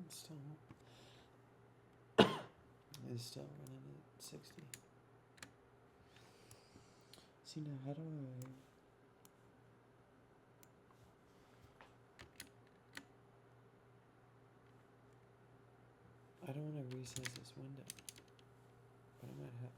It's still running at 60. See, now how do I don't want to resize this window, but I might have to.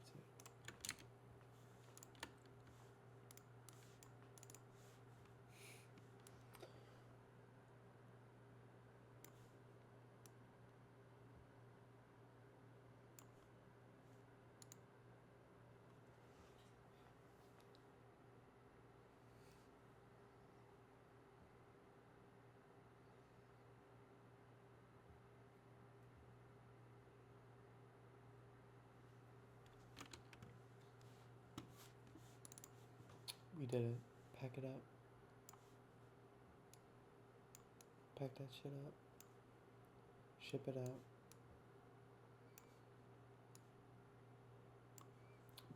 We did it. Pack it up. Pack that shit up. Ship it out.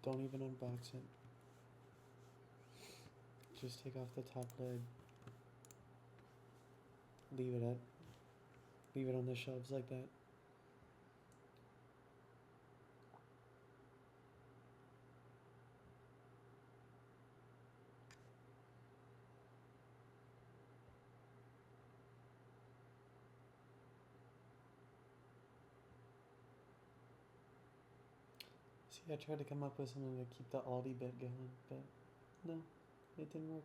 Don't even unbox it. Just take off the top lid. Leave it on the shelves like that. See, I tried to come up with something to keep the Aldi bit going, but no, it didn't work.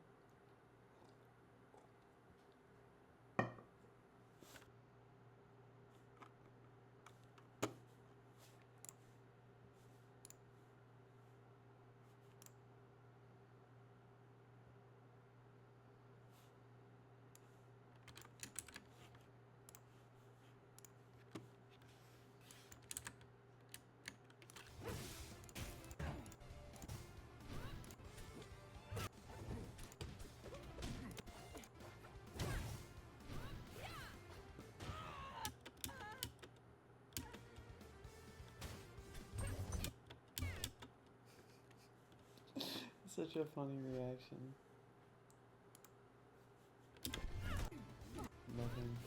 Such a funny reaction. Nothing.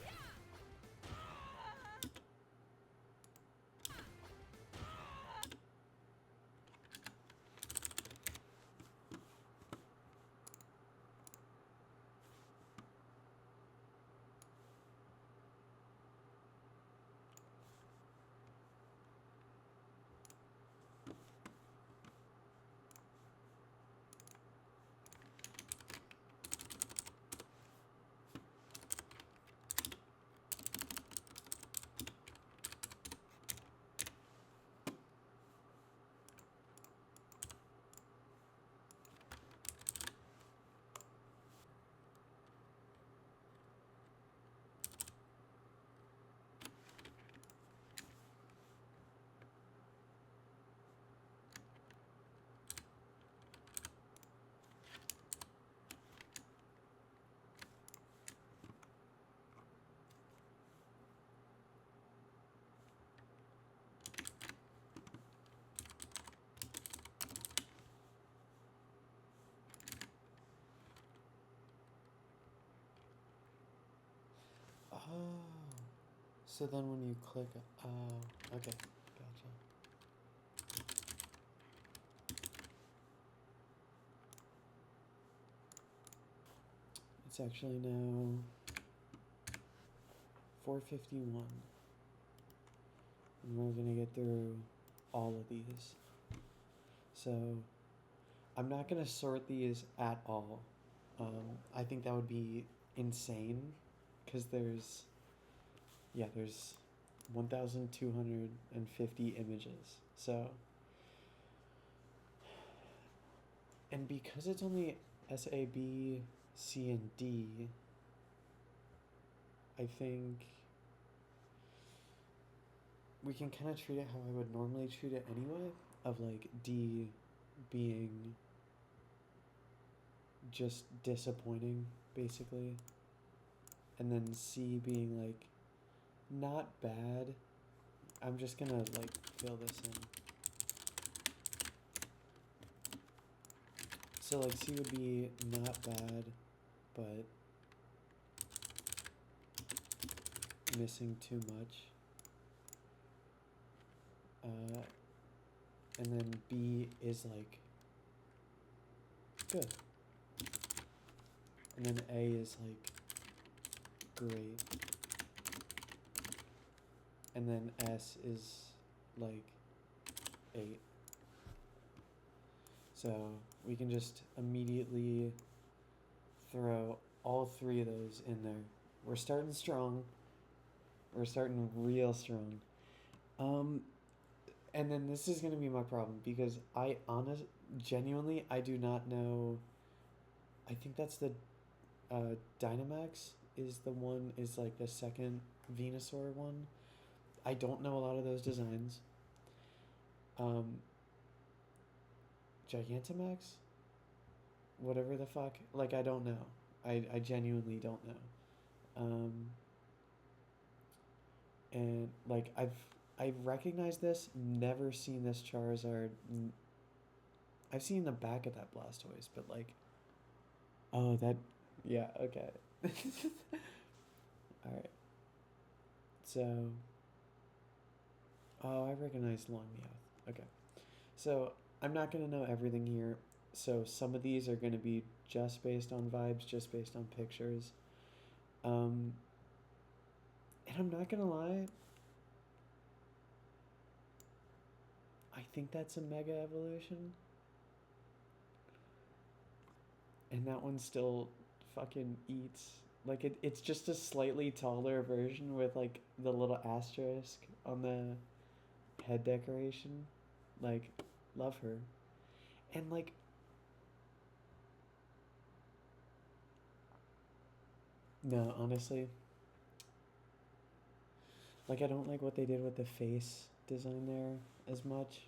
Oh. So then when you click, oh, okay, gotcha. It's actually now 4:51, and we're gonna get through all of these. So I'm not gonna sort these at all. I think that would be insane, because there's 1,250 images. So, and because it's only S, A, B, C, and D, I think we can kind of treat it how I would normally treat it anyway, of like D being just disappointing, basically, and then C being like not bad. I'm just gonna like fill this in. So like C would be not bad, but missing too much. And then B is like good. And then A is like great. And then S is like 8. So we can just immediately throw all 3 of those in there. We're starting strong. We're starting real strong. And then this is gonna be my problem because genuinely, I do not know. I think that's the Dynamax is like the second Venusaur one. I don't know a lot of those designs. Gigantamax, whatever the fuck. Like I don't know. I genuinely don't know. And like I've recognized this. Never seen this Charizard. I've seen the back of that Blastoise, but like, oh that, yeah, okay. All right. So, oh, I recognize Long Meowth. Okay. So I'm not gonna know everything here. So some of these are gonna be just based on vibes, just based on pictures. And I'm not gonna lie. I think that's a Mega Evolution. And that one still fucking eats. Like it's just a slightly taller version with like the little asterisk on the head decoration. Like, love her. And like, no, honestly, like I don't like what they did with the face design there as much.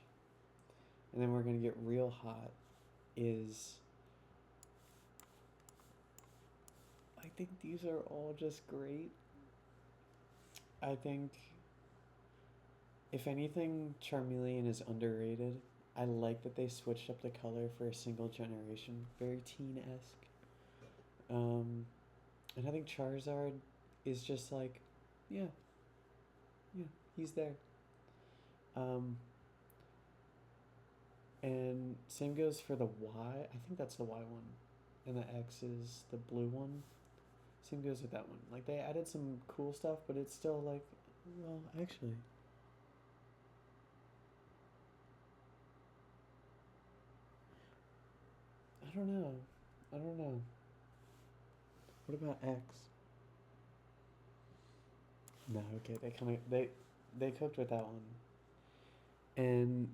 And then we're gonna get real hot. Is I think these are all just great. I think if anything, Charmeleon is underrated. I like that they switched up the color for a single generation. Very teen-esque. And I think Charizard is just like, yeah, yeah, he's there. And same goes for the Y. I think that's the Y one. And the X is the blue one. Same goes with that one. Like, they added some cool stuff, but it's still like, well, actually. I don't know. I don't know. What about X? No, okay, they cooked with that one. And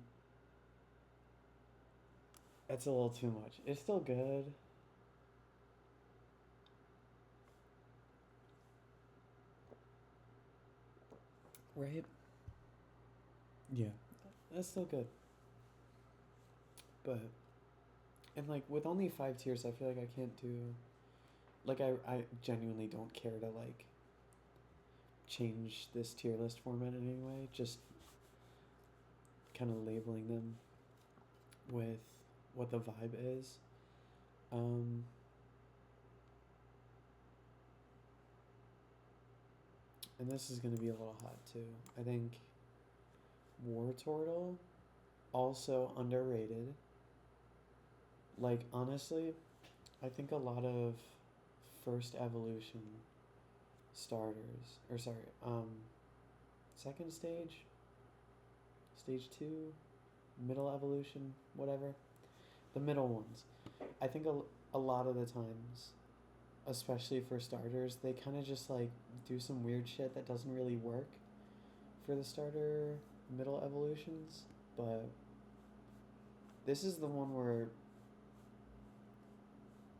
it's a little too much. It's still good. Right? Yeah. That's still good. But and like with only 5 tiers, I feel like I can't do like I genuinely don't care to like change this tier list format in any way. Just kind of labeling them with what the vibe is. Um, and this is gonna be a little hot too. I think Wartortle, also underrated. Like honestly, I think a lot of first evolution starters, or sorry, second stage 2, middle evolution, whatever, the middle ones. I think a lot of the times, especially for starters, they kind of just like do some weird shit that doesn't really work for the starter middle evolutions. But this is the one where,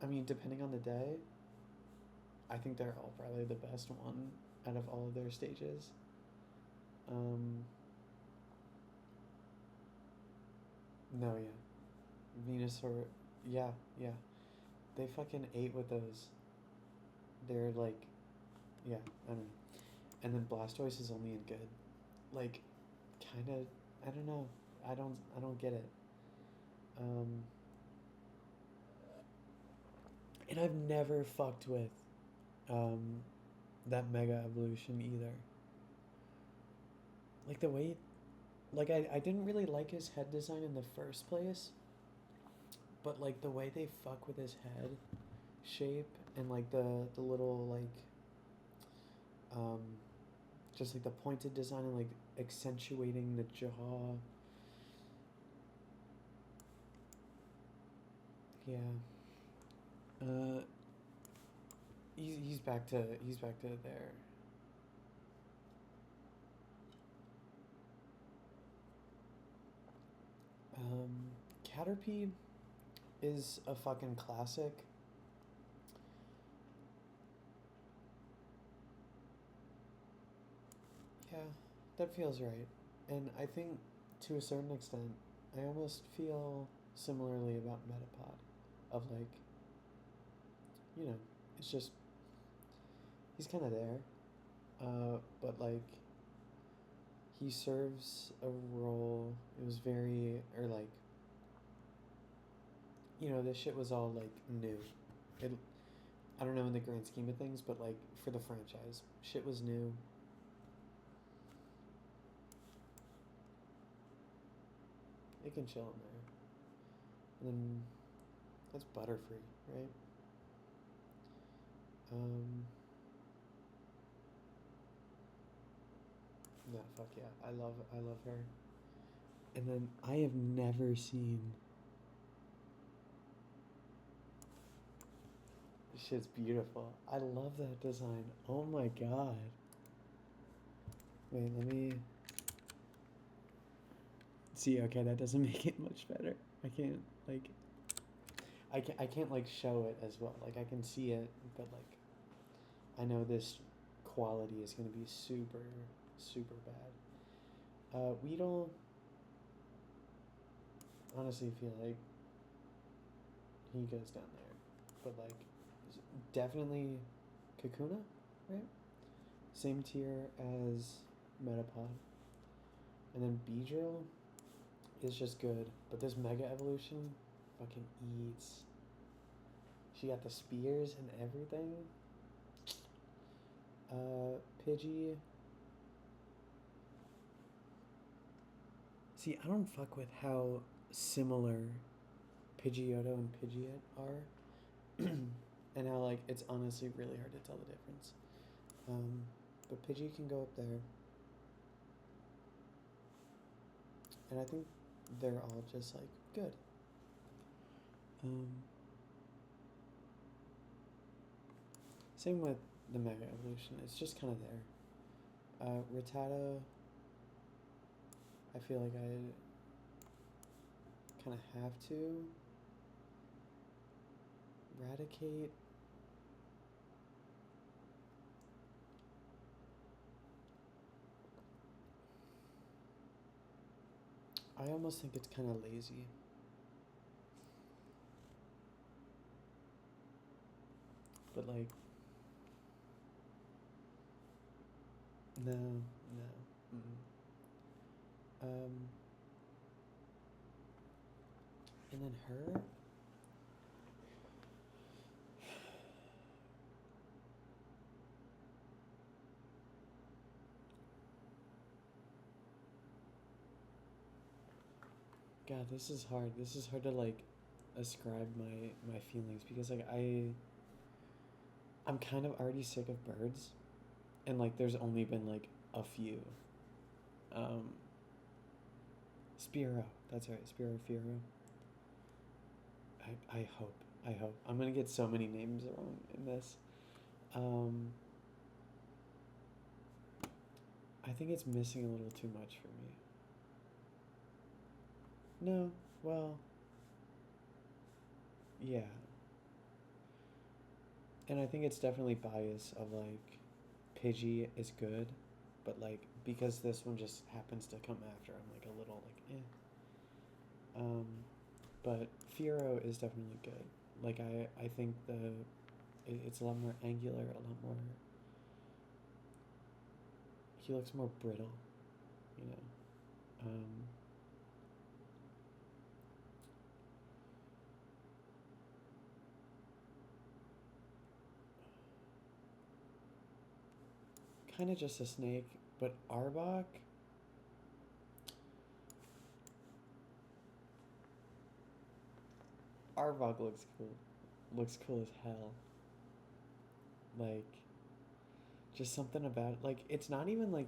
I mean, depending on the day, I think they're all probably the best one out of all of their stages. Um, no, yeah. Venusaur, yeah, yeah. They fucking ate with those. They're like, yeah, I don't know. And then Blastoise is only in good. Like, kind of, I don't know. I don't get it. Um, and I've never fucked with, um, that Mega Evolution either. Like the way, like I didn't really like his head design in the first place, but like the way they fuck with his head shape and like the little um just like the pointed design and like accentuating the jaw. Yeah. Uh, he's back to there. Um, Caterpie is a fucking classic. Yeah, that feels right. And I think to a certain extent, I almost feel similarly about Metapod. Of like, you know, it's just, he's kind of there. But like, he serves a role. It was very, or like, this shit was all like new. It, I don't know in the grand scheme of things, but like for the franchise, shit was new. It can chill in there. And then that's Butterfree, right? Um, no, fuck yeah, I love her. And then I have never seen. Shit's beautiful. I love that design. Oh my god. Wait, let me see. Okay, that doesn't make it much better. I can't like. I can't like show it as well. Like I can see it, but like I know this quality is gonna be super super bad. Weedle. Honestly, feel like he goes down there, but like definitely Kakuna, right? Same tier as Metapod, and then Beedrill is just good, but this Mega Evolution fucking eats. She got the spears and everything. Pidgey. See, I don't fuck with how similar Pidgeotto and Pidgeot are, and how like it's honestly really hard to tell the difference. But Pidgey can go up there, and I think they're all just like good. Um, Same with the Mega Evolution. It's just kind of there. Rattata, I feel like I kind of have to. Raticate. I almost think it's kind of lazy. But like, no, no. Mm-mm. Um, and then her. God, this is hard. This is hard to like ascribe my feelings because like I'm kind of already sick of birds, and like there's only been like a few. Um, Spearow, that's right, Spearow Fearow. I hope. I hope. I'm gonna get so many names wrong in this. Um, I think it's missing a little too much for me. No, well, yeah. And I think it's definitely bias of like Pidgey is good, but like because this one just happens to come after, I'm like a little like eh. But Fearow is definitely good. Like I think it's a lot more angular, a lot more. He looks more brittle, you know. Um, kind of just a snake, but Arbok. Arbok looks cool. Looks cool as hell. Like, just something about like it's not even like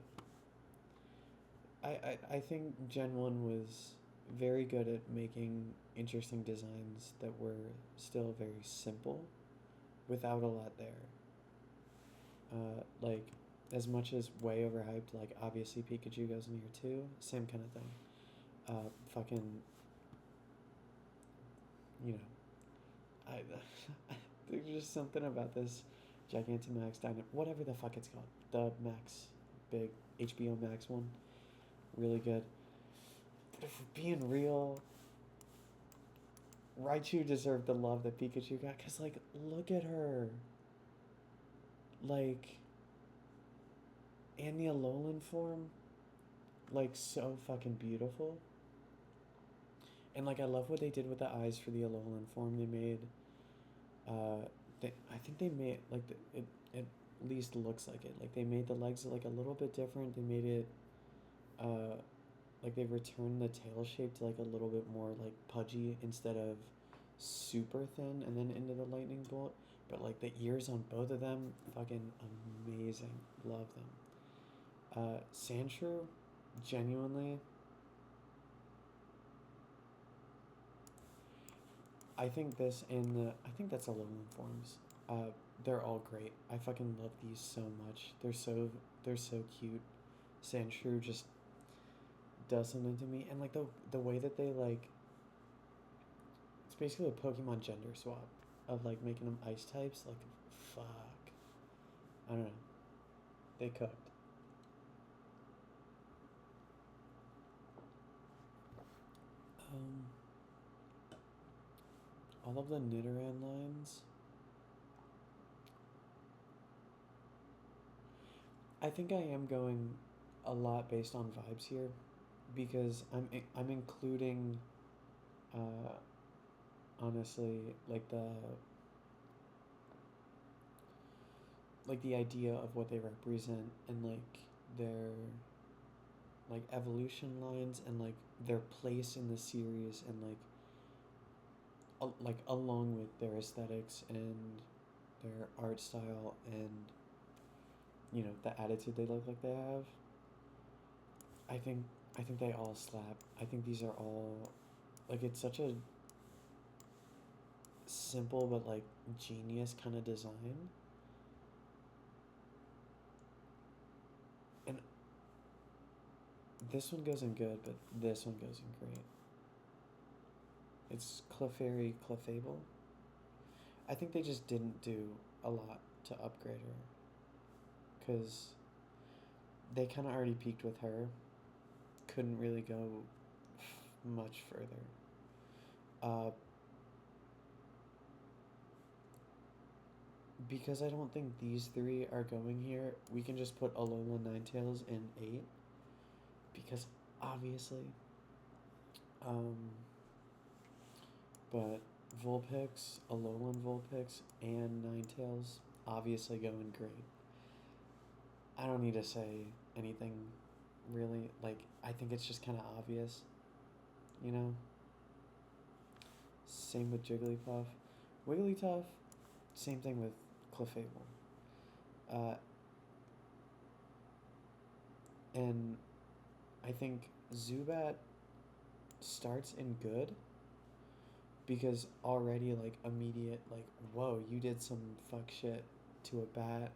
I think Gen 1 was very good at making interesting designs that were still very simple without a lot there. Like, as much as way overhyped, like, obviously Pikachu goes in here too, same kind of thing. Fucking, you know, I, there's just something about this Gigantamax Dynamo, whatever the fuck it's called, the Max, big HBO Max one, really good. But if we're being real, Raichu deserved the love that Pikachu got, because, like, look at her. Like, and the Alolan form, like, so fucking beautiful. And, like, I love what they did with the eyes for the Alolan form. They made, I think they made, like, it at least looks like it. Like, they made the legs, like, a little bit different. They made it, uh, like, they returned the tail shape to, like, a little bit more, like, pudgy instead of super thin and then into the lightning bolt. But, like, the ears on both of them, fucking amazing. Love them. Sandshrew, genuinely, I think this and I think that's Alolan forms. They're all great. I fucking love these so much. They're so cute. Sandshrew just does something to me, and like the way that they like, it's basically a Pokemon gender swap of like making them ice types. Like, fuck, I don't know. They cooked. Um, all of the Nidoran lines. I think I am going a lot based on vibes here, because I'm including, uh, honestly, like the idea of what they represent, and like their like evolution lines, and like their place in the series, and like like along with their aesthetics and their art style, and the attitude they look like they have. I think I think they all slap. I think these are all, like, it's such a simple but like genius kind of design. And this one goes in good, but this one goes in great. It's Clefairy Clefable. I think they just didn't do a lot to upgrade her, because they kind of already peaked with her. Couldn't really go much further. Uh, because I don't think these three are going here, we can just put Alola Ninetales in 8. Because obviously. Um, but Vulpix, Alolan Vulpix, and Ninetales obviously going great. I don't need to say anything really. Like, I think it's just kind of obvious, you know? Same with Jigglypuff. Wigglytuff, same thing with Clefable. Uh, and I think Zubat starts in good, because already, like, immediate, like, whoa, you did some fuck shit to a bat,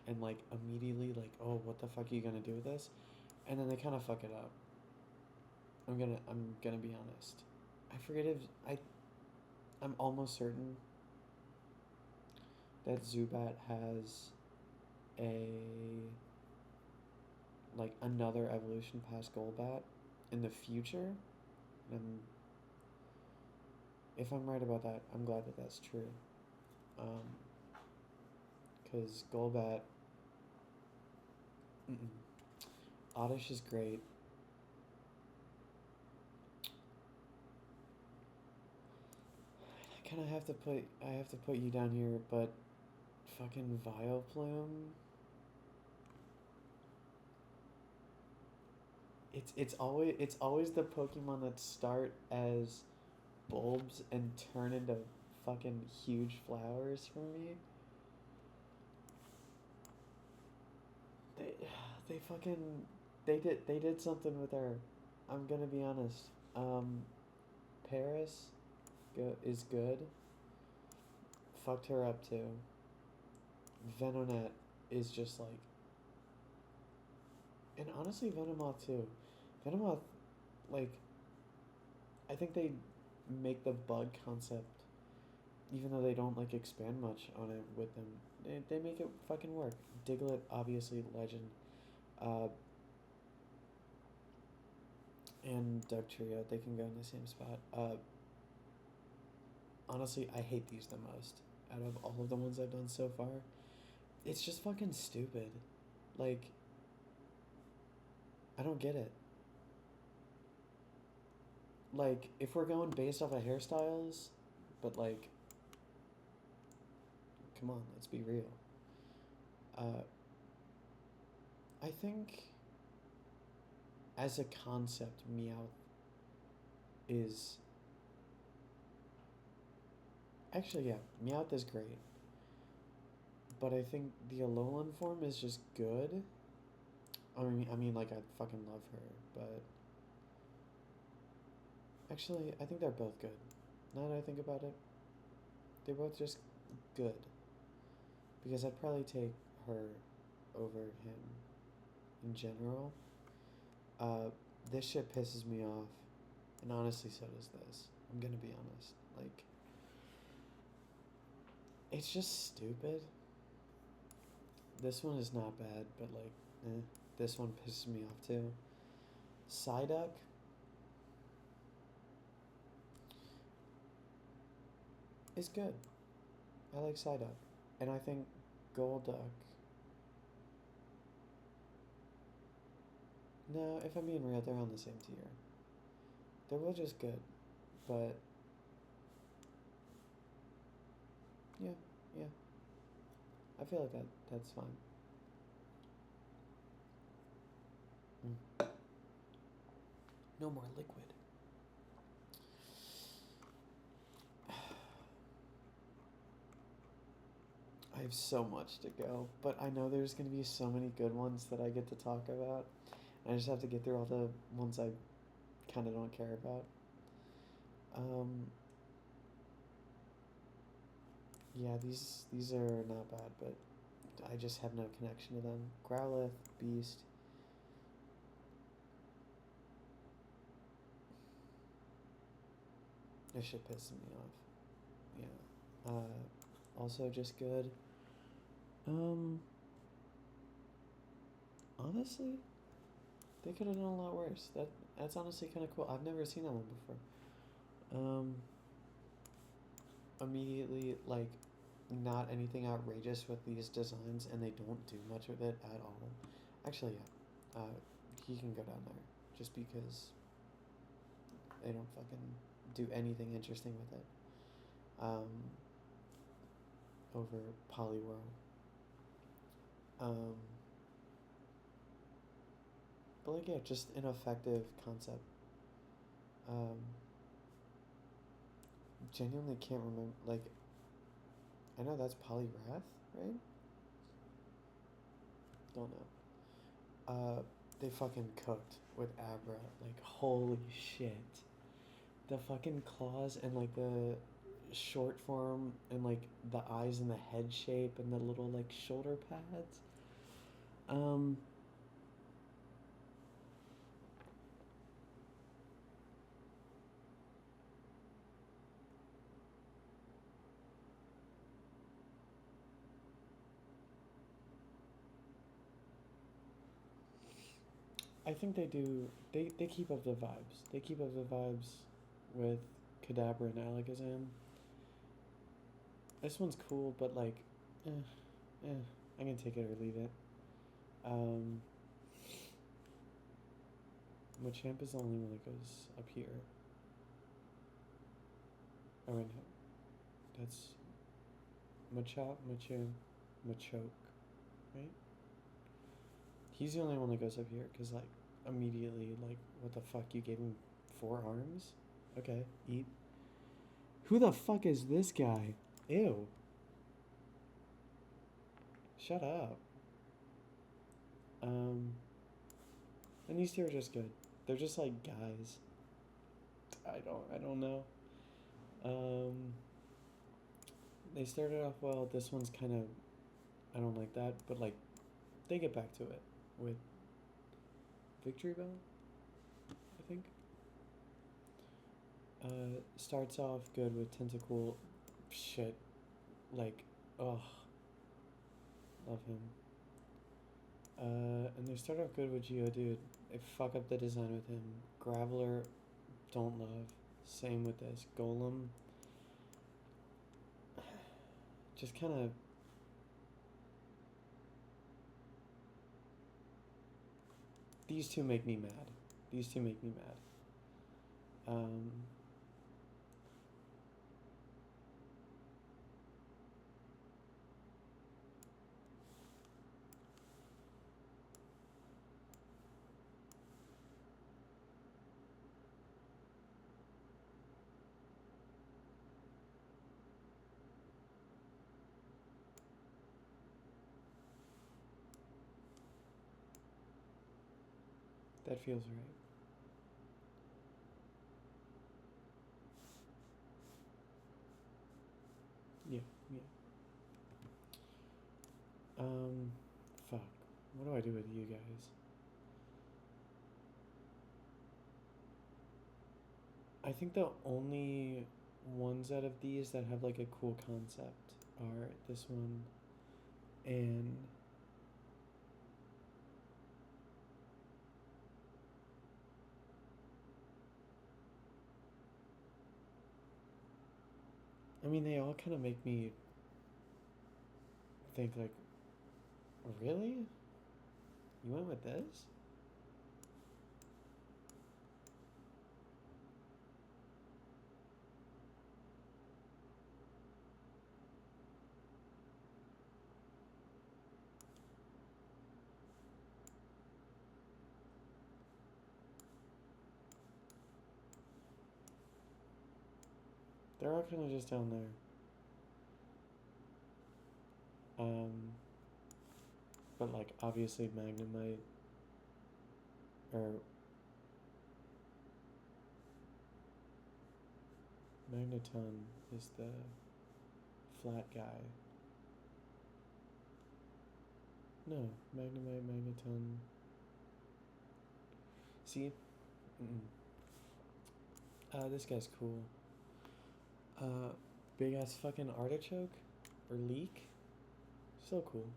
and, like, immediately, like, oh, what the fuck are you gonna do with this? And then they kind of fuck it up. I'm gonna be honest. I forget if I'm almost certain that Zubat has a, like, another evolution past Golbat in the future. And if I'm right about that, I'm glad that that's true. Because Golbat, Oddish is great. I kind of have to put you down here, but fucking Vileplume. it's always the Pokemon that start as bulbs and turn into fucking huge flowers for me. They they fucking they did something with her. I'm gonna be honest. Um, Paris is good. Fucked her up too. Venonat is just like, and honestly Venomoth too. Venomoth, like, I think they make the bug concept, even though they don't like expand much on it with them, they make it fucking work. Diglett, obviously legend, uh, and Dugtrio, they can go in the same spot. Honestly, I hate these the most out of all of the ones I've done so far. It's just fucking stupid. Like, I don't get it. Like, if we're going based off of hairstyles, but like, come on, let's be real. Uh, I think as a concept, Meowth is actually, yeah, Meowth is great, but I think the Alolan form is just good. I mean, like, I fucking love her, but actually, I think they're both good. Now that I think about it, they're both just good. Because I'd probably take her over him in general. Uh, this shit pisses me off, and honestly, so does this. I'm gonna be honest. Like, it's just stupid. This one is not bad, but like, this one pisses me off too. Psyduck is good. I like Psyduck. And I think Golduck. No, if I'm being real, they're on the same tier. They're both just good. But, yeah, yeah. I feel like that's fine. No more liquid. I have so much to go, but I know there's going to be so many good ones that I get to talk about. I just have to get through all the ones I kind of don't care about. Um, yeah, these are not bad, but I just have no connection to them. Growlithe, Beast. This shit pisses me off. Yeah. Also just good. Um, honestly, they could have done a lot worse. That's honestly kind of cool. I've never seen that one before. Immediately, like, not anything outrageous with these designs, and they don't do much with it at all. Actually, yeah, he can go down there just because they don't fucking do anything interesting with it. Over Poliwhirl. Um, but like, yeah, just an effective concept. Um, genuinely can't remember. Like, I know that's Poliwrath, right? Don't know. They fucking cooked with Abra. Like, holy shit. The fucking claws and like the short form and like the eyes and the head shape and the little like shoulder pads. Um, I think they do. They keep up the vibes. They keep up the vibes with Kadabra and Alakazam. This one's cool, but like, eh, I'm gonna take it or leave it. Um, Machamp is the only one that goes up here. Oh, wait, no. That's Machop, Machamp, Machoke, right? He's the only one that goes up here, because, like, immediately like, what the fuck? You gave him 4 arms? Okay, eat. Who the fuck is this guy? Ew. Shut up. And these two are just good. They're just like guys. I don't know. Um, they started off well. This one's kind of, I don't like that, but like, they get back to it with Victory Bell, I think. Starts off good with Tentacool. Shit. Like, ugh. Love him. And they start off good with Geodude. They fuck up the design with him. Graveler, don't love. Same with this. Golem. Just kind of. These two make me mad. These two make me mad. That feels right. Yeah, yeah. Fuck. What do I do with you guys? I think the only ones out of these that have like a cool concept are this one and I mean they all kind of make me think like, really? You went with this? They're all kind of just down there. But like obviously Magnemite or Magneton is the flat guy. No, Magnemite, Magneton. See? This guy's cool. Big ass fucking artichoke or leek. So cool.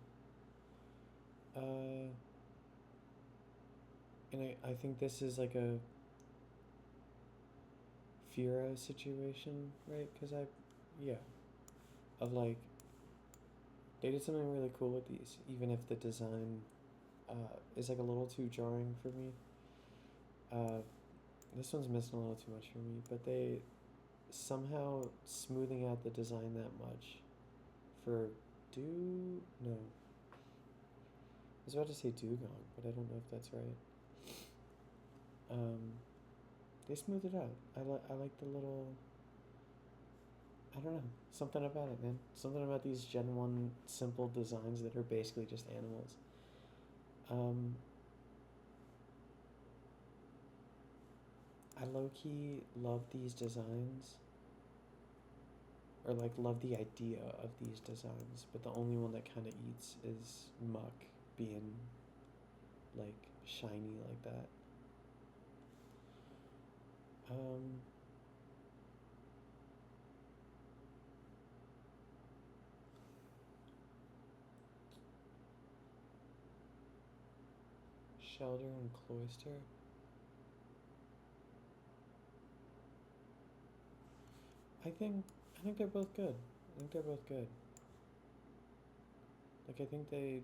And I think this is like a Fira situation, right? Because yeah, of like, they did something really cool with these, even if the design is like a little too jarring for me. This one's missing a little too much for me, but they somehow smoothing out the design that much for no. I was about to say Dugong, but I don't know if that's right. They smooth it out. I like the little. I don't know, something about it, man. Something about these Gen 1 simple designs that are basically just animals. I low-key love these designs. Or like love the idea of these designs, but the only one that kind of eats is Muck being like shiny like that. Shelter and Cloyster. I think they're both good. I think they're both good. Like I think they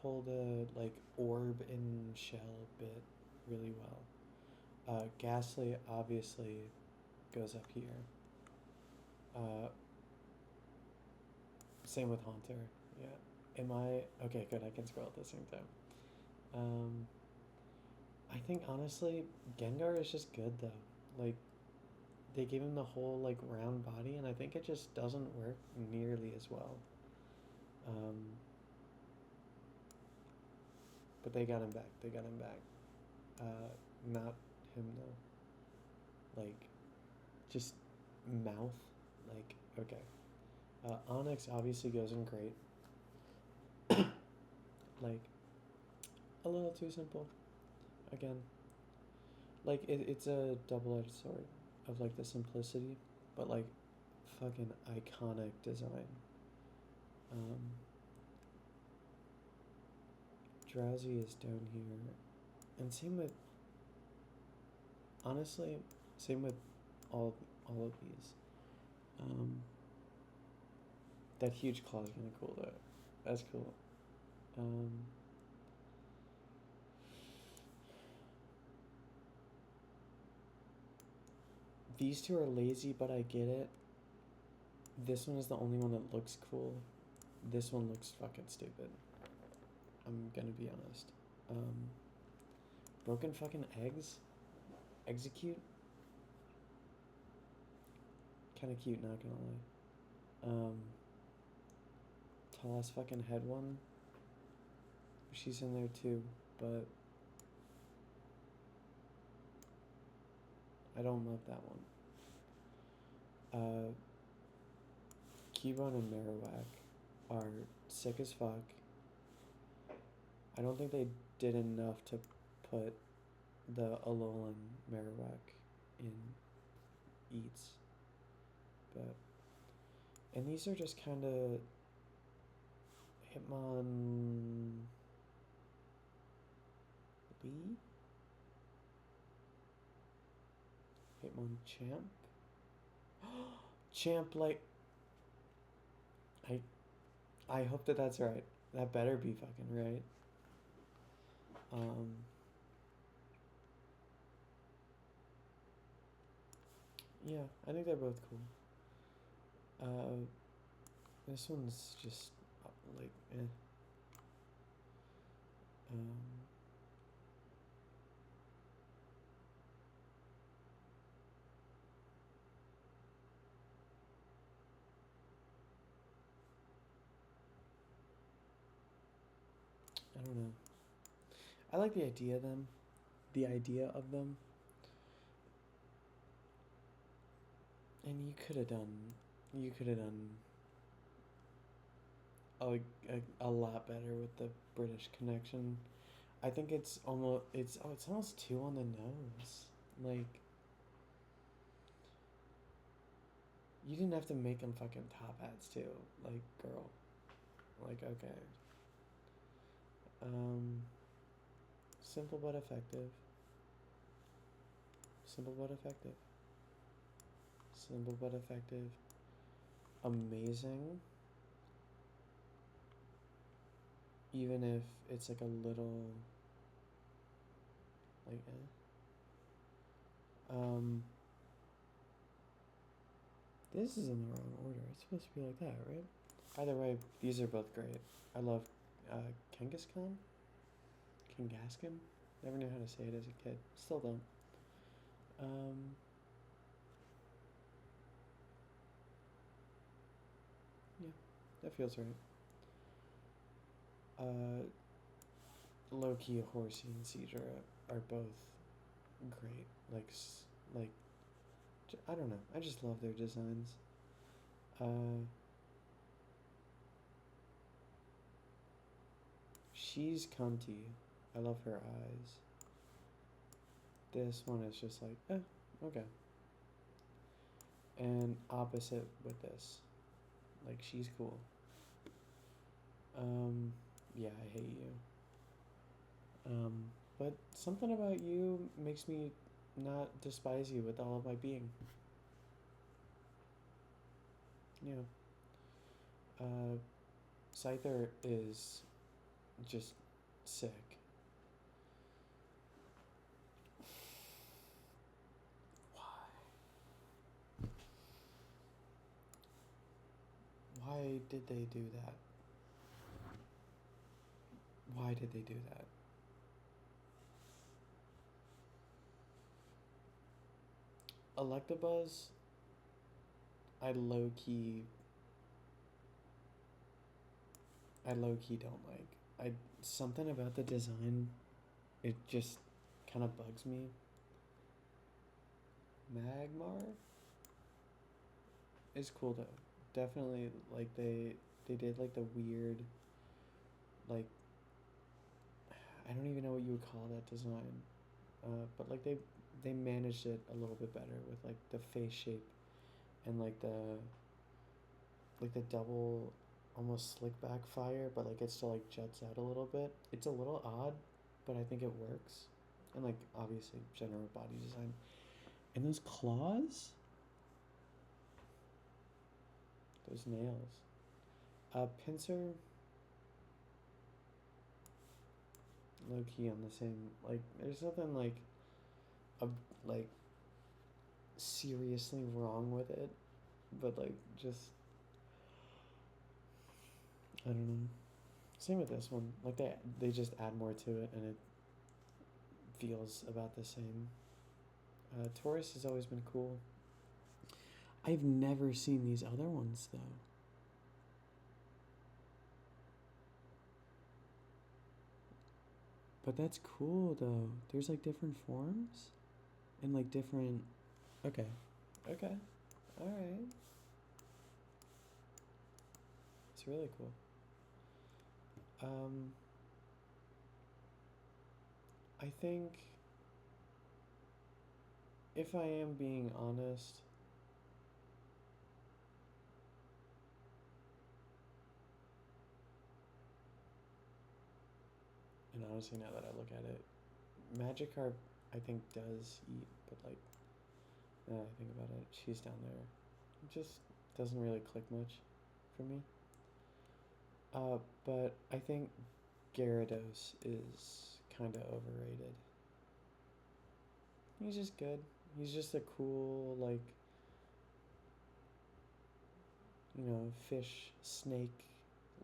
pulled a like orb and shell bit really well. Ghastly obviously goes up here. Same with Haunter. Yeah. Am I okay? Good. I can scroll at the same time. I think honestly, Gengar is just good though. Like they gave him the whole like round body, and I think it just doesn't work nearly as well. Um, but they got him back. They got him back. Not him though. Like just mouth. Like okay. Onyx obviously goes in great. Like a little too simple. Again, like it's a double-edged sword of like the simplicity, but like fucking iconic design. Um, Drowsy is down here, and same with honestly, same with all of these. Um, that huge claw is kind of cool though. That's cool. Um, these two are lazy, but I get it. This one is the only one that looks cool. This one looks fucking stupid. I'm gonna be honest. Um, broken fucking eggs? Execute? Kinda cute, not gonna lie. Tall ass fucking head one. She's in there too, but I don't love that one. Cubone and Marowak are sick as fuck. I don't think they did enough to put the Alolan Marowak in Eats. But and these are just kinda Hitmonlee? Hitmonchamp? Champ like I I hope that that's right. That better be fucking right. Um yeah, I think they're both cool. This one's just like eh. Um I don't know. I like the idea of them. The idea of them. And you could have done a lot better with the British connection. I think it's almost too on the nose. Like you didn't have to make them fucking top hats too. Like girl. Like okay. Um simple but effective. Simple but effective. Simple but effective. Amazing. Even if it's like a little like this is in the wrong order. It's supposed to be like that, right? Either way, these are both great. I love Kangaskhan? Kangaskhan? Never knew how to say it as a kid. Still don't. Um, yeah, that feels right. Loki, Horsey, and Cedra are both great. Like, I don't know. I just love their designs. She's cunty. I love her eyes. This one is just like, okay. And opposite with this. Like, she's cool. Yeah, I hate you. But something about you makes me not despise you with all of my being. Yeah. Uh, Scyther is just sick. Why did they do that? Why did they do that? Electabuzz, I low key don't like. I Something about the design, it just kind of bugs me. Magmar is cool though. Definitely like they did like the weird, like, I don't even know what you would call that design. But like they managed it a little bit better with like the face shape and like the double almost slick back fire, but like it still like juts out a little bit. It's a little odd, but I think it works. And like obviously general body design. And those claws, those nails. Pinsir, low key on the same. Like there's nothing like a like seriously wrong with it, but like just I don't know. Same with this one. Like they just add more to it, and it feels about the same. Taurus has always been cool. I've never seen these other ones though. But that's cool though. There's like different forms and like different. Okay. Okay. All right. It's really cool. Um, I think if I am being honest, and honestly now that I look at it, Magikarp I think does eat, but like now that I think about it, she's down there. It just doesn't really click much for me. But I think Gyarados is kind of overrated. He's just good. He's just a cool, like, fish, snake,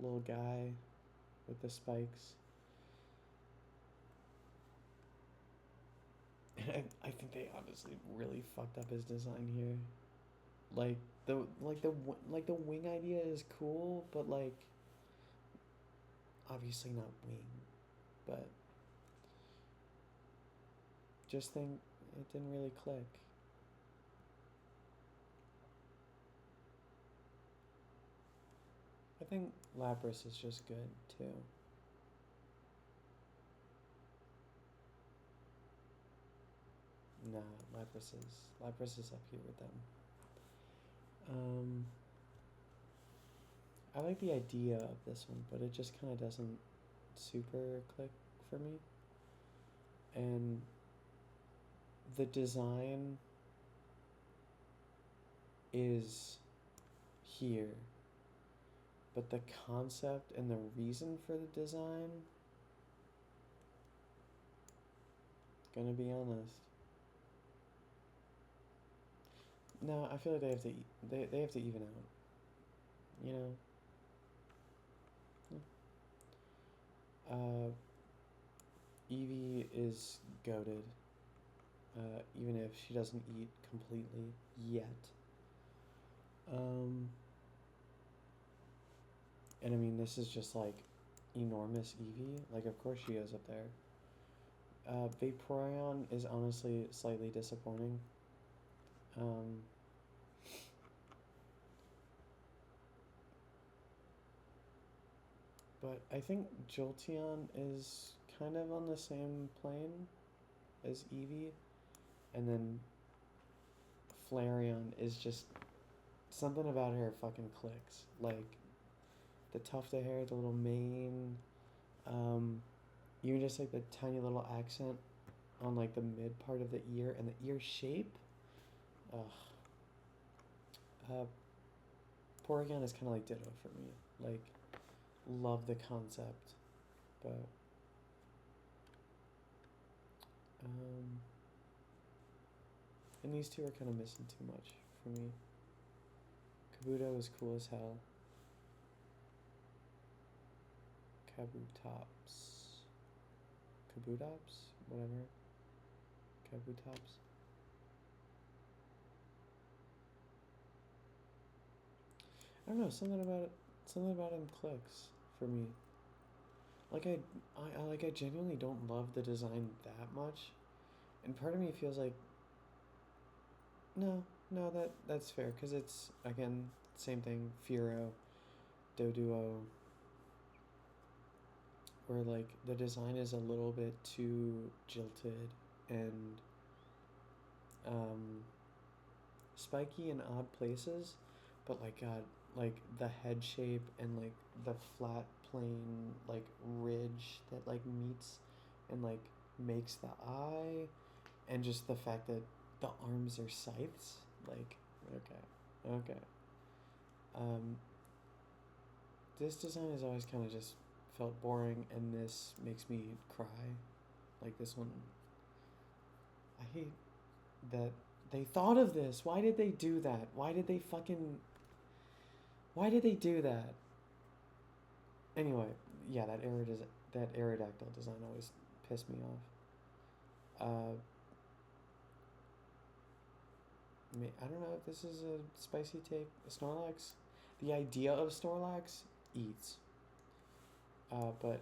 little guy with the spikes. And I think they honestly really fucked up his design here. Like the wing idea is cool, but like obviously not wing, but just think it didn't really click. I think Lapras is just good too. Nah, Lapras is up here with them. Um, I like the idea of this one, but it just kind of doesn't super click for me. And the design is here, but the concept and the reason for the design, gonna be honest. No, I feel like they have to even out. You know. Eevee is goated, even if she doesn't eat completely yet. And I mean, this is just like enormous Eevee. Like, of course she goes up there. Vaporeon is honestly slightly disappointing. But I think Jolteon is kind of on the same plane as Eevee. And then Flareon is just something about her fucking clicks. Like the tuft of hair, the little mane, even just like the tiny little accent on like the mid part of the ear and the ear shape. Ugh. Porygon is kind of like Ditto for me. Like, love the concept, but and these two are kind of missing too much for me. Kabuto is cool as hell. Kabutops. Kabutops? Whatever. Kabutops. I don't know, something about him clicks for me. Like I genuinely don't love the design that much, and part of me feels like no, no, that's fair because it's again same thing. Firo, Doduo, where like the design is a little bit too jilted and um, spiky in odd places, but like God, like the head shape and like the flat plane like ridge that like meets and like makes the eye, and just the fact that the arms are scythes, like okay, okay. Um, this design has always kind of just felt boring, and this makes me cry. Like this one, I hate that they thought of this. Why did they do that? Why did they fucking? Why did they do that? Anyway, yeah, that Aerodactyl design always pissed me off. I don't know if this is a spicy take. Snorlax, the idea of Snorlax eats, but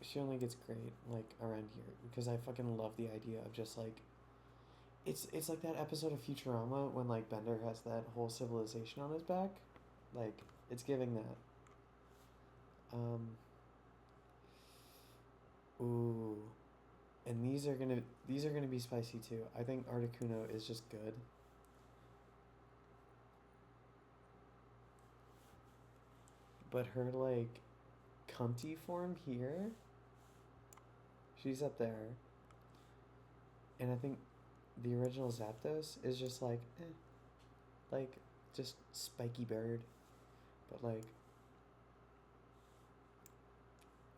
she only gets great like around here because I fucking love the idea of just like it's like that episode of Futurama when like Bender has that whole civilization on his back, like it's giving that. Um, ooh, and these are gonna be spicy too. I think Articuno is just good, but her like cunty form here, she's up there, and I think the original Zapdos is just like just spiky bird, but like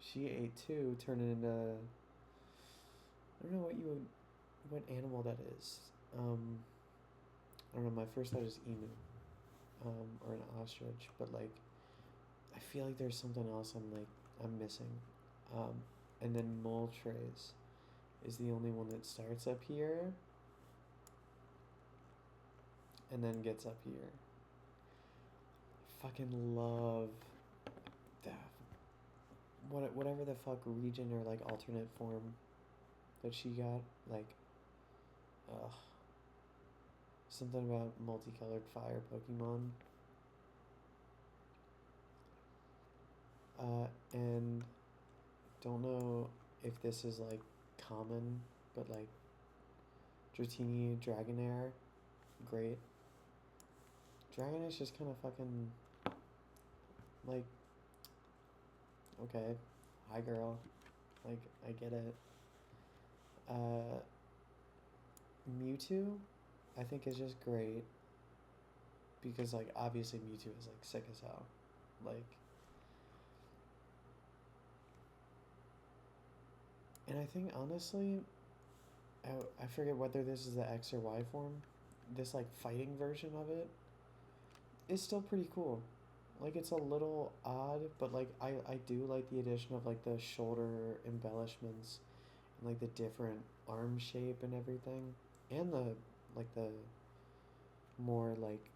she ate two, turning into I don't know what animal that is. I don't know. My first thought is emu, or an ostrich, but like I feel like there's something else I'm missing. Um, and then Moltres is the only one that starts up here and then gets up here. I fucking love that. Whatever the fuck region or like alternate form that she got, like, ugh, something about multicolored fire Pokemon. And don't know if this is like common, but like Dratini Dragonair, great. Dragonair's just kind of fucking like, okay, hi girl, like I get it. Uh, Mewtwo, I think is just great because like obviously Mewtwo is like sick as hell, like, and I think honestly, I forget whether this is the X or Y form. This like fighting version of it is still pretty cool. Like it's a little odd, but like I do like the addition of like the shoulder embellishments and like the different arm shape and everything, and the like the more like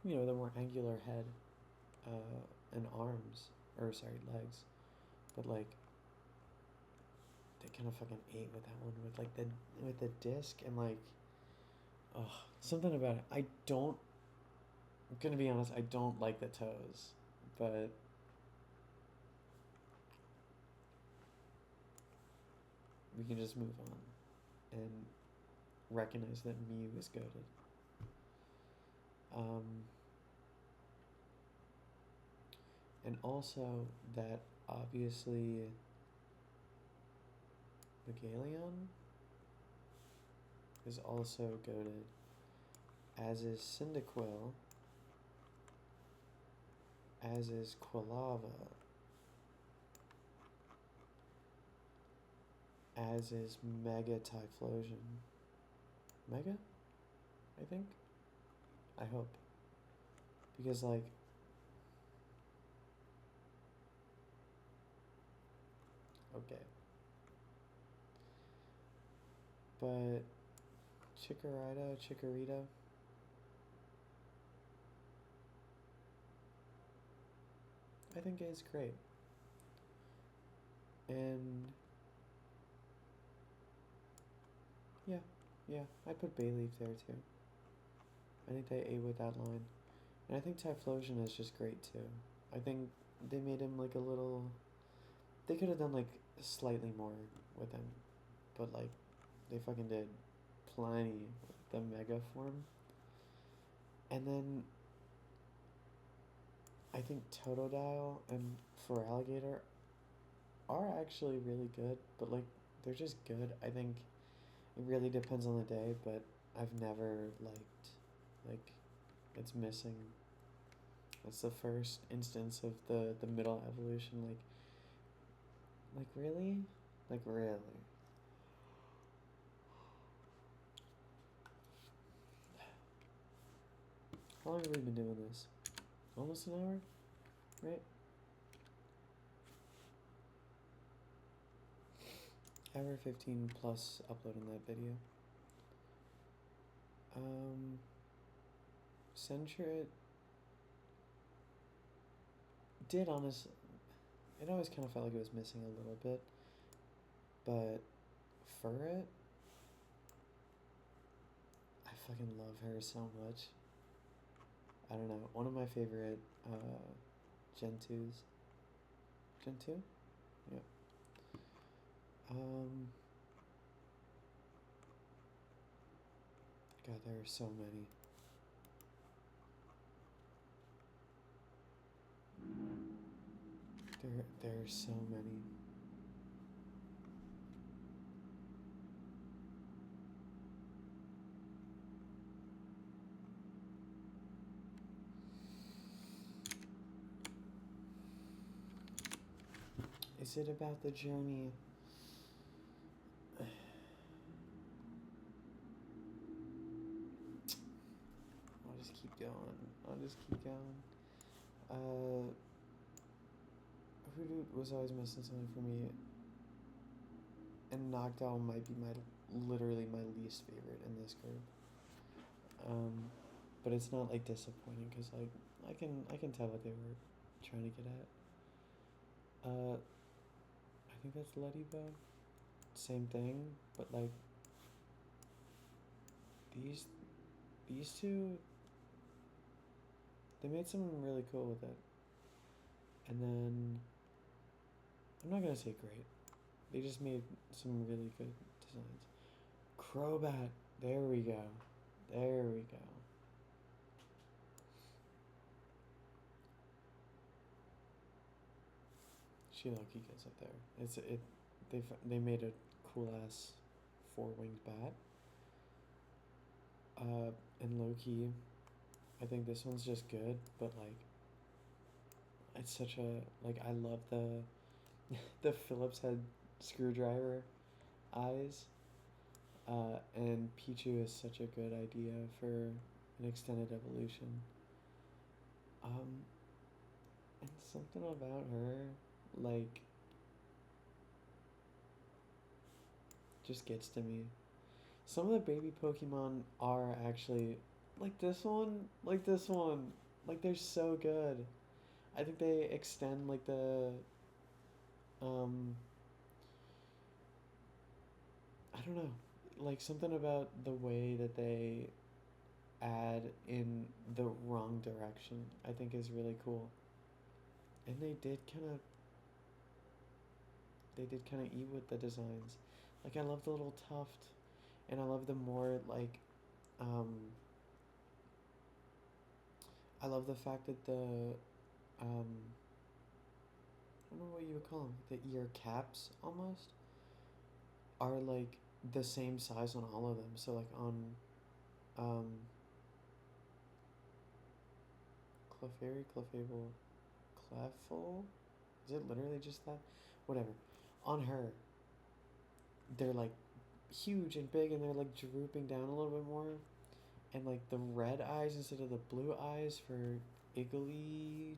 the more angular head, and arms, or sorry, legs, but like they kind of fucking ate with that one with like the disc and like, oh, something about it. I'm gonna be honest, I don't like the toes, but we can just move on and recognize that Mew is goated. Um, and also that obviously Megalion is also goated, as is Cyndaquil, as is Quilava, as is Mega Typhlosion. Mega? I think? I hope. Because, like, okay. But Chikorita, I think is great. And yeah, yeah, I put Bayleaf there too. I think they ate with that line. And I think Typhlosion is just great too. I think they made him like a little. They could have done like slightly more with him, but like they fucking did plenty with the mega form. And then I think Totodile and Feraligatr are actually really good, but like they're just good. I think it really depends on the day, but I've never liked like it's missing. That's the first instance of the middle evolution. Like really, like really. How long have we been doing this? Almost an hour, right? Hour 15 plus uploading that video. Sentret did honestly. It always kind of felt like it was missing a little bit, but Furret, I fucking love her so much. I don't know. One of my favorite Gen 2s. Gen 2? Yep. God, there are so many. There are so many. Is it about the journey? I'll just keep going. Hoodoo was always missing something for me, and Noctowl might be literally my least favorite in this group. But it's not like disappointing because like I can tell what they were trying to get at. I think that's Ladybug. Same thing, but like these two, they made something really cool with it. And then I'm not gonna say great. They just made some really good designs. Crobat. There we go. There we go. She lucky gets up there. They made a cool ass 4-winged bat. And low key, I think this one's just good, but like it's such a like I love the the Phillips head screwdriver eyes. And Pichu is such a good idea for an extended evolution. And something about her, like, just gets to me. Some of the baby Pokemon are actually like this one, like this one, like they're so good. I think they extend like um, I don't know, like something about the way that they add in the wrong direction, I think is really cool. And they did kind of eat with the designs. Like I love the little tuft, and I love the more like, um, I love the fact that I don't know what you would call them, the ear caps almost are like the same size on all of them. So like on, um, Clefairy, Clefable, Clefable, is it literally just that? Whatever. On her, they're like huge and big, and they're like drooping down a little bit more, and like the red eyes instead of the blue eyes for Igglybuff.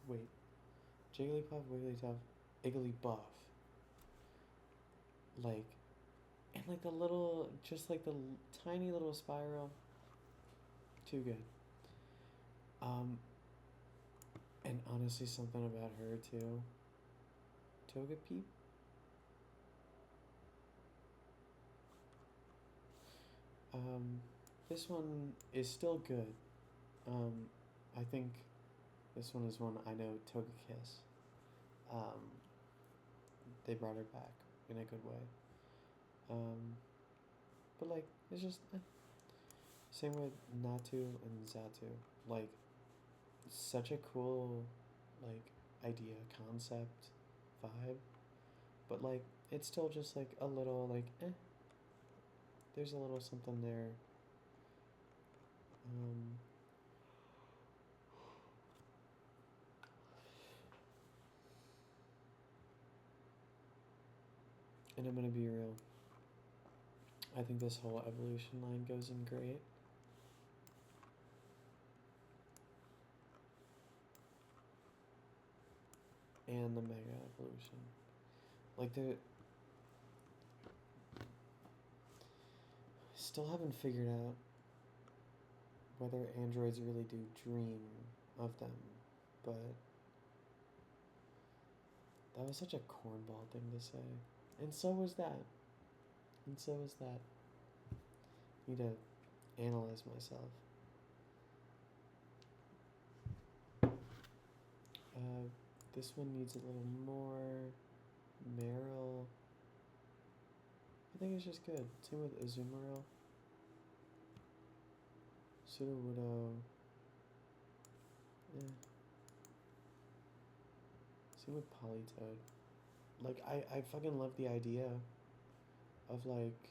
Wait, Jigglypuff, Wigglytuff, Igglybuff. Like, and like the little, just like the tiny little spiral. Too good. Um, And honestly, something about her too. Togepi. Um, this one is still good. Um, I think this one is one I know Togekiss. Um, they brought her back in a good way. Um, but like, it's just same with Natu and Zatu. Like, such a cool, like, idea, concept, vibe. But like, it's still just like a little like, there's a little something there. Um, and I'm gonna be real. I think this whole evolution line goes in great. And the Mega Evolution. Like, they still haven't figured out whether androids really do dream of them, but that was such a cornball thing to say. And so was that. And so was that. I need to analyze myself. This one needs a little more. Meryl. I think it's just good. Same with Azumarill. Sudowoodo. Eh. Same with Politoed. Like, I fucking love the idea of, like,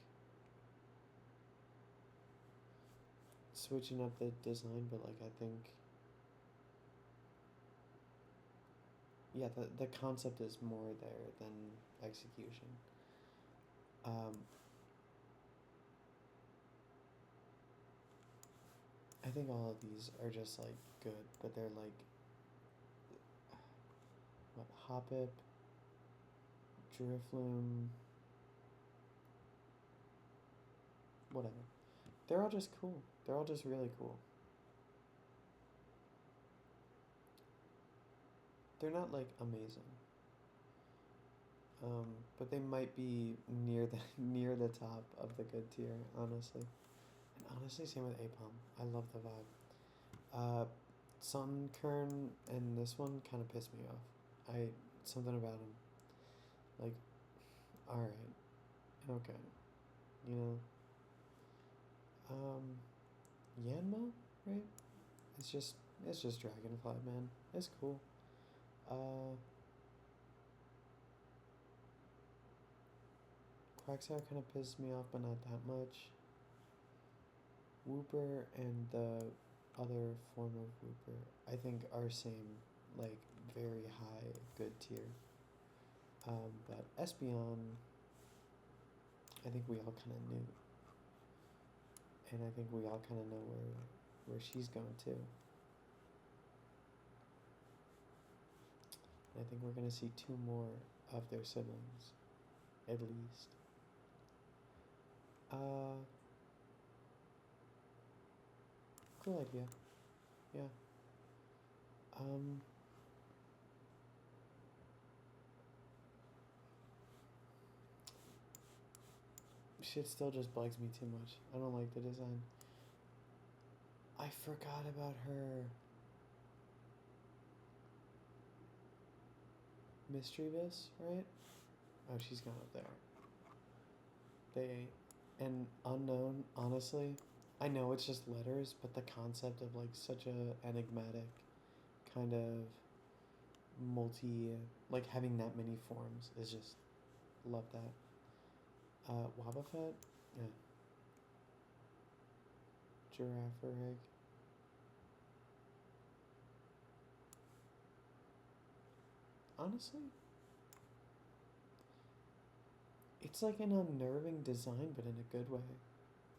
switching up the design, but, like, I think, yeah, the concept is more there than execution. I think all of these are just, like, good, but they're, like, what, Hoppip, Drifloon, whatever. They're all just cool. They're all just really cool. They're not, like, amazing. But they might be near the near the top of the good tier, honestly. And honestly, same with Apom. I love the vibe. Sunkern and this one kind of pissed me off. Something about him. Like, all right, okay, you know. Yanma, right? It's just it's just Dragonfly, man. It's cool. Uh, Quagsire kind of pissed me off, but not that much. Wooper and the other form of Wooper, I think, are same, like, very high good tier. But Espeon, I think we all kind of knew, and I think we all kind of know where she's going too. And I think we're gonna see two more of their siblings, at least. Uh, cool idea. Yeah. Um, Shit still just bugs me too much. I don't like the design. I forgot about her. Mischievous, right? Oh, she's gone up there. They and Unknown, honestly, I know it's just letters, but the concept of, like, such a enigmatic kind of multi, like, having that many forms is just, love that. Wobbuffet, yeah. Giraffarieg. Honestly, it's like an unnerving design, but in a good way.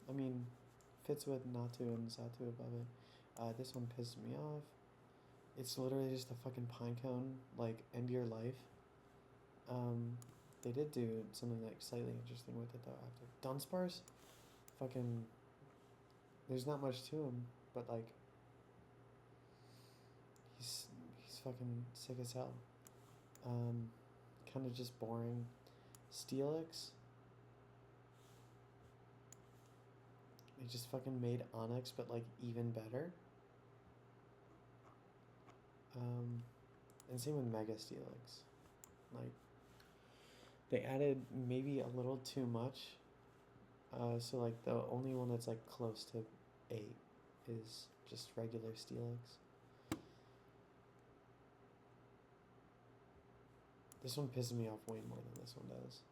I mean, fits with Natu and Zatu above it. This one pissed me off. It's literally just a fucking pine cone, like, end your life. Um, they did do something, like, slightly interesting with it though after. Dunsparce, fucking, there's not much to him, but, like, he's looks fucking sick as hell. Kind of just boring. Steelix. They just fucking made Onyx, but like even better. And same with Mega Steelix. Like, they added maybe a little too much. So like the only one that's like close to 8 is just regular Steelix. This one pisses me off way more than this one does.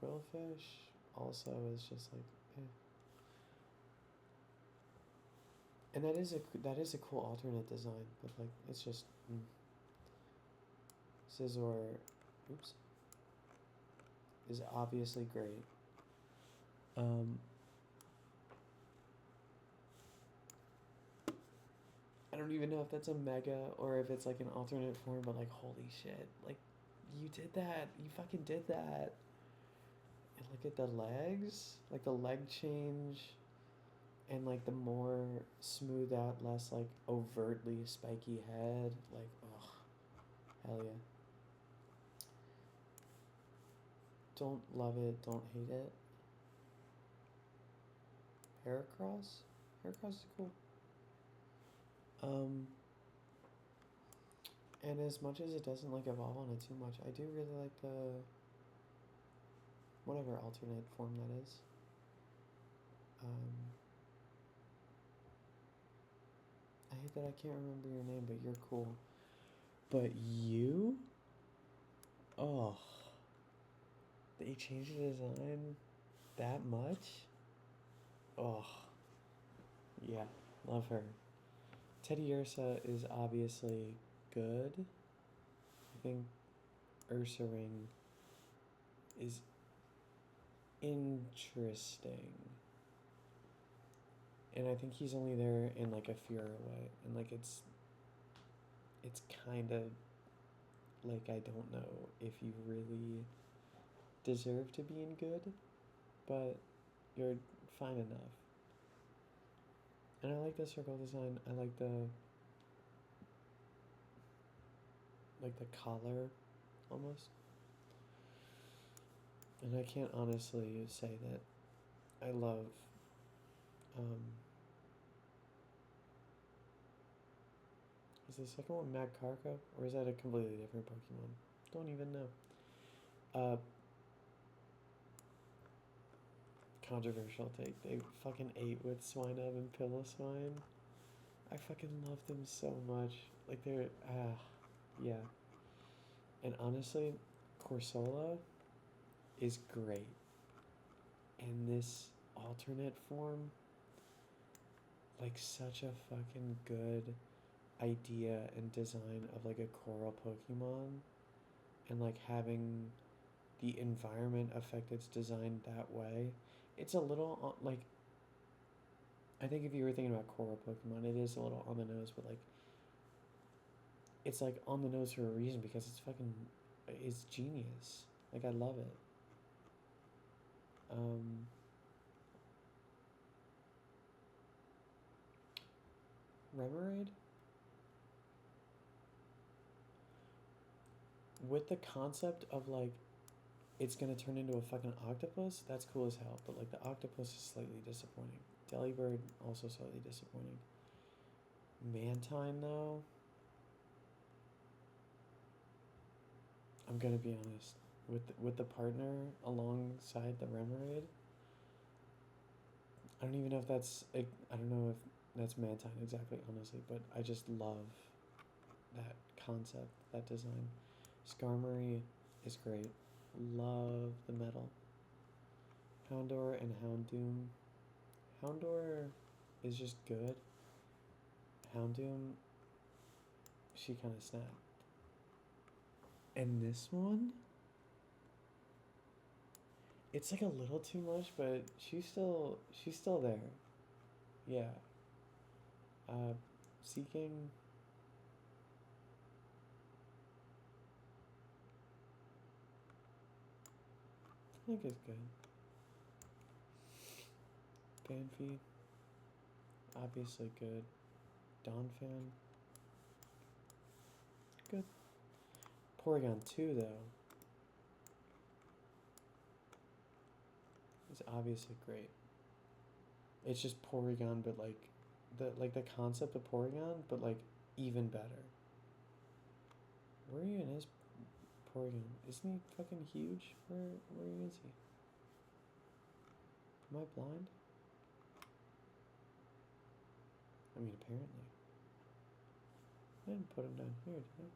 Quillfish also is just like, eh. And that is a cool alternate design, but like it's just Scizor, oops, is obviously great. I don't even know if that's a mega or if it's like an alternate form, but like holy shit, like you did that, you fucking did that. And look at the legs, like the leg change, and like the more smooth out, less like overtly spiky head, like ugh, hell yeah. Don't love it, don't hate it. Heracross? Heracross is cool. And as much as it doesn't like evolve on it too much, I do really like the whatever alternate form that is. I hate that I can't remember your name, but you're cool. But you? Oh. They changed the design that much? Oh. Yeah, love her. Teddiursa is obviously good. I think Ursaring is interesting. And I think he's only there in like a Fura way. And like it's kind of like I don't know if you really deserve to be in good, but you're fine enough. And I like the circle design. I like the collar almost. And I can't honestly say that I love is the second one Magcargo? Or is that a completely different Pokemon? Don't even know. Controversial take. They fucking ate with Swinub and Piloswine. I fucking love them so much. Like they're yeah. And honestly, Corsola is great. And this alternate form, like such a fucking good idea and design of like a coral Pokemon, and like having the environment affect its design that way. It's a little like, I think if you were thinking about coral Pokemon, it is a little on the nose, but like it's like on the nose for a reason because it's genius. Like I love it. Remoraid? With the concept of like it's gonna turn into a fucking octopus, that's cool as hell. But like the octopus is slightly disappointing. Delibird also slightly disappointing. Mantine though, I'm gonna be honest. With the partner alongside the Remoraid, I don't even know if that's I don't know if that's Mantine exactly, honestly, but I just love that concept, that design. Skarmory is great. Love the metal. Houndour and Houndoom. Houndour is just good. Houndoom, she kind of snapped. And this one, it's like a little too much, but she's still there. Yeah. Seeking. I think it's good. Banfi, obviously good. Donphan. Good. Porygon 2, though, is obviously great. It's just Porygon, but the concept of Porygon, but like even better. Where even is Porygon? Isn't he fucking huge? Where is he? Am I blind? I mean, apparently. I didn't put him down here, did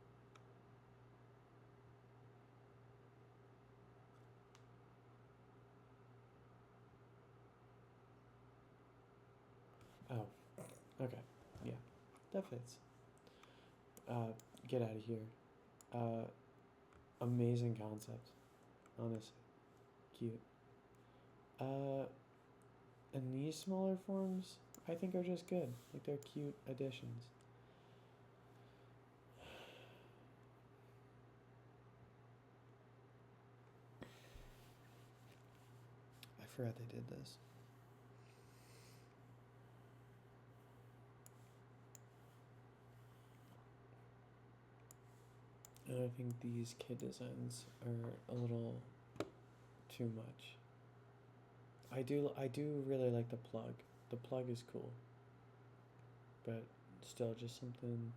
I? Oh, okay. Yeah, that fits. Get out of here. Amazing concept, honestly. Cute. And these smaller forms, I think, are just good. Like, they're cute additions. I forgot they did this. And I think these kid designs are a little too much. I do really like the plug. The plug is cool. But still just something.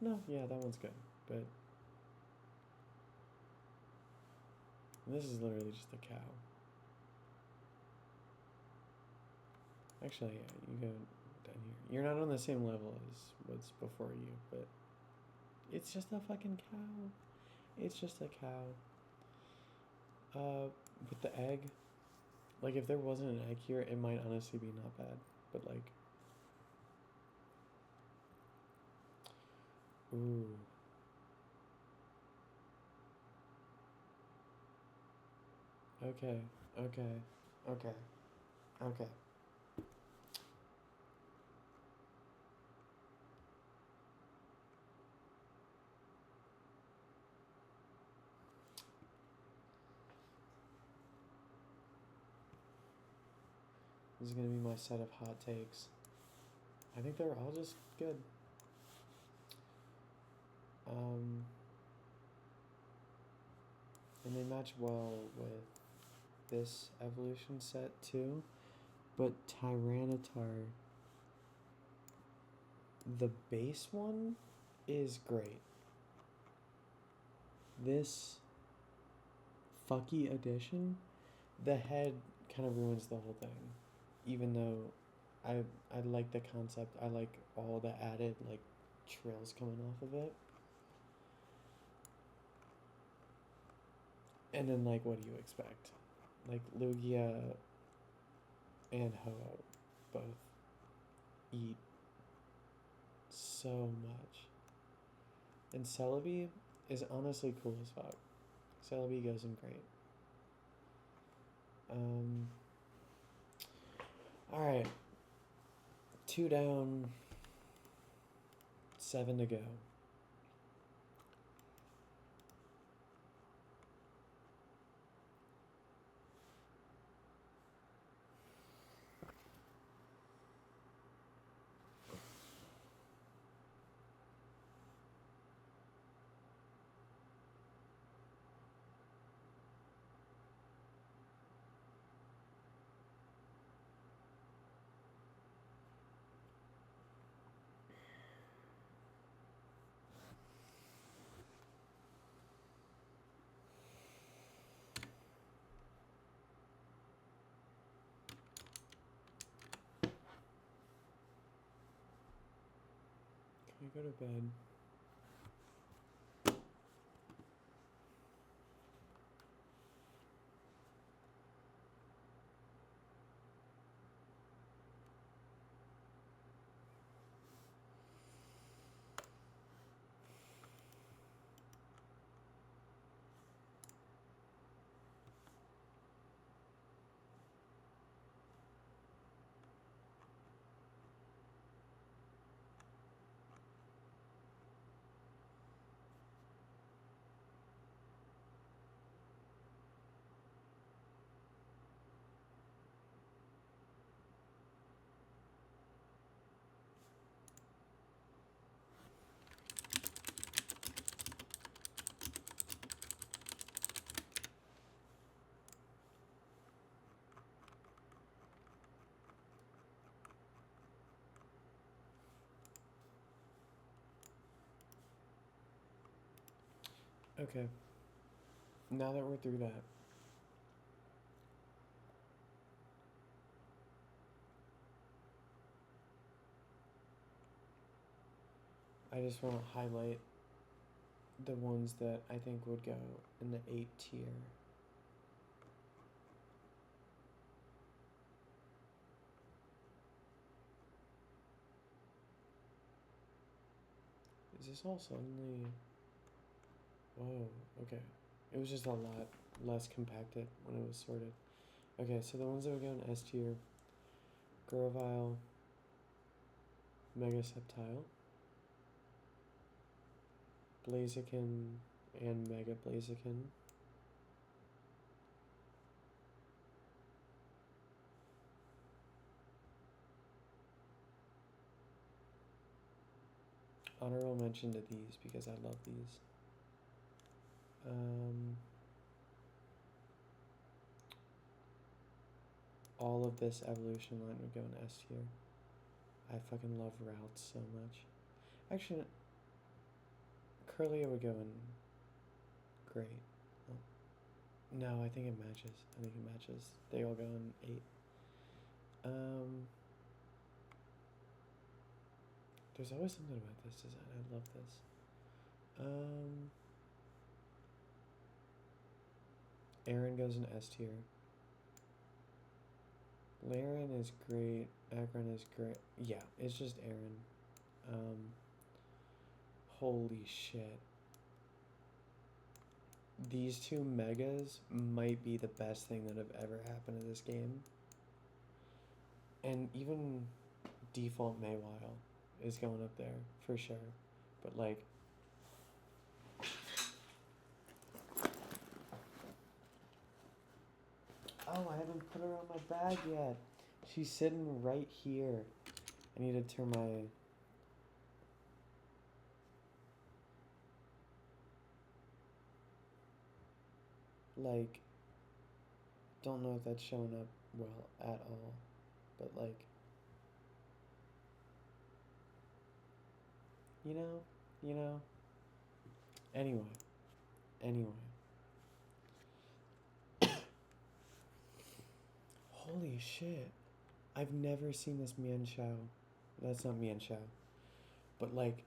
No, yeah, that one's good. But this is literally just a cow. Actually, yeah, you go down here. You're not on the same level as what's before you, but it's just a fucking cow. It's just a cow. With the egg, like if there wasn't an egg here, it might honestly be not bad. But like, ooh. Okay, okay, okay, okay. This is gonna be my set of hot takes. I think they're all just good. And they match well with this evolution set too. But Tyranitar, the base one, is great. This fucky addition, the head kind of ruins the whole thing. Even though I like the concept, I like all the added like trills coming off of it. And then like what do you expect? Like Lugia and Ho-Oh both eat so much. And Celebi is honestly cool as fuck. Celebi goes in great. Alright. 2 down, 7 to go. Can I go to bed? Okay. Now that we're through that, I just want to highlight the ones that I think would go in the 8 tier. Is this all suddenly... Whoa, okay. It was just a lot less compacted when it was sorted. Okay, so the ones that would go in S tier: Grovyle, Mega Sceptile, Blaziken, and Mega Blaziken. Honorable mention to these because I love these. All of this evolution line would go in S tier. I fucking love routes so much. Actually, Curlia would go in great. Oh. No, I think it matches. I think it matches. They all go in 8. There's always something about this design. I love this. Aaron goes in S tier. Laren is great. Akron is great. Yeah, it's just Aaron. Holy shit. These two megas might be the best thing that have ever happened to this game. And even default Maywile is going up there for sure. But like, oh, I haven't put her on my bag yet. She's sitting right here. I need to turn my... Like, don't know if that's showing up well at all. But like, you know. Anyway. Holy shit. I've never seen this Mienshao. That's not Mienshao. But like,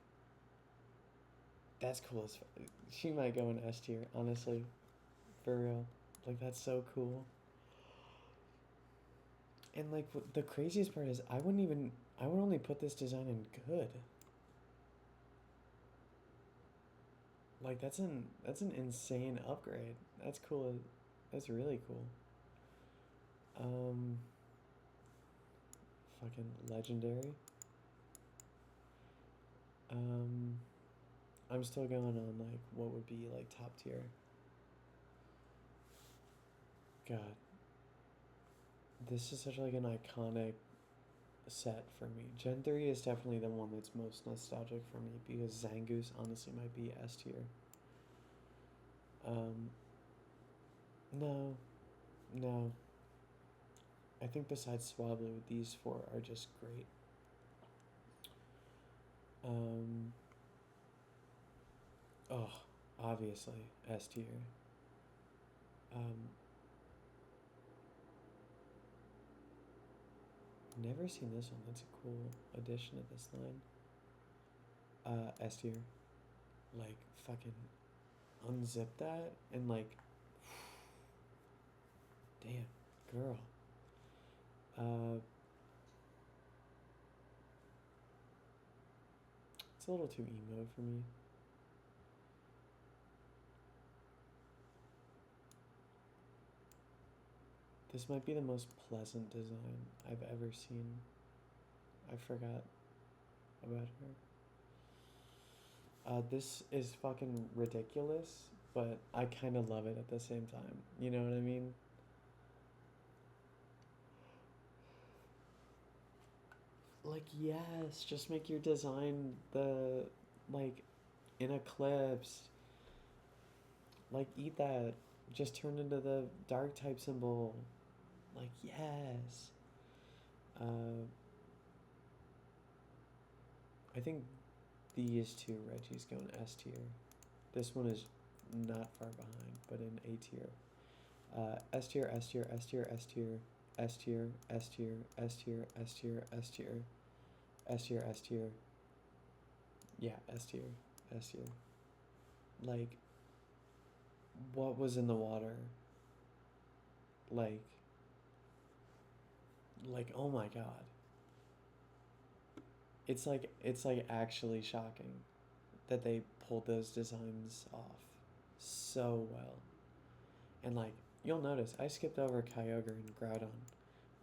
that's cool as fuck. She might go in S tier, honestly. For real. Like, that's so cool. And like, the craziest part is I would only put this design in good. Like, that's an insane upgrade. That's cool. That's really cool. Fucking legendary. I'm still going on like what would be like top tier. God, this is such like an iconic set for me. Gen 3 is definitely the one that's most nostalgic for me because Zangoose honestly might be S tier. No. I think besides Swablu, these 4 are just great. Oh, obviously S tier. Never seen this one. That's a cool addition to this line. S tier. Like, fucking unzip that and like, damn, girl. It's a little too emo for me. This might be the most pleasant design I've ever seen. I forgot about her. This is fucking ridiculous, but I kind of love it at the same time. You know what I mean? Like, yes, just make your design the, like, in Eclipse. Like, eat that. Just turn into the dark type symbol. Like, yes. I think these two Reggies go in S tier. This one is not far behind, but in A tier. S tier, S tier, S tier, S tier, S tier, S tier, S tier, S tier, S tier, S tier, S tier. Yeah, S tier, S tier. Like, what was in the water? Like, oh my god. It's like actually shocking that they pulled those designs off so well. And like you'll notice I skipped over Kyogre and Groudon.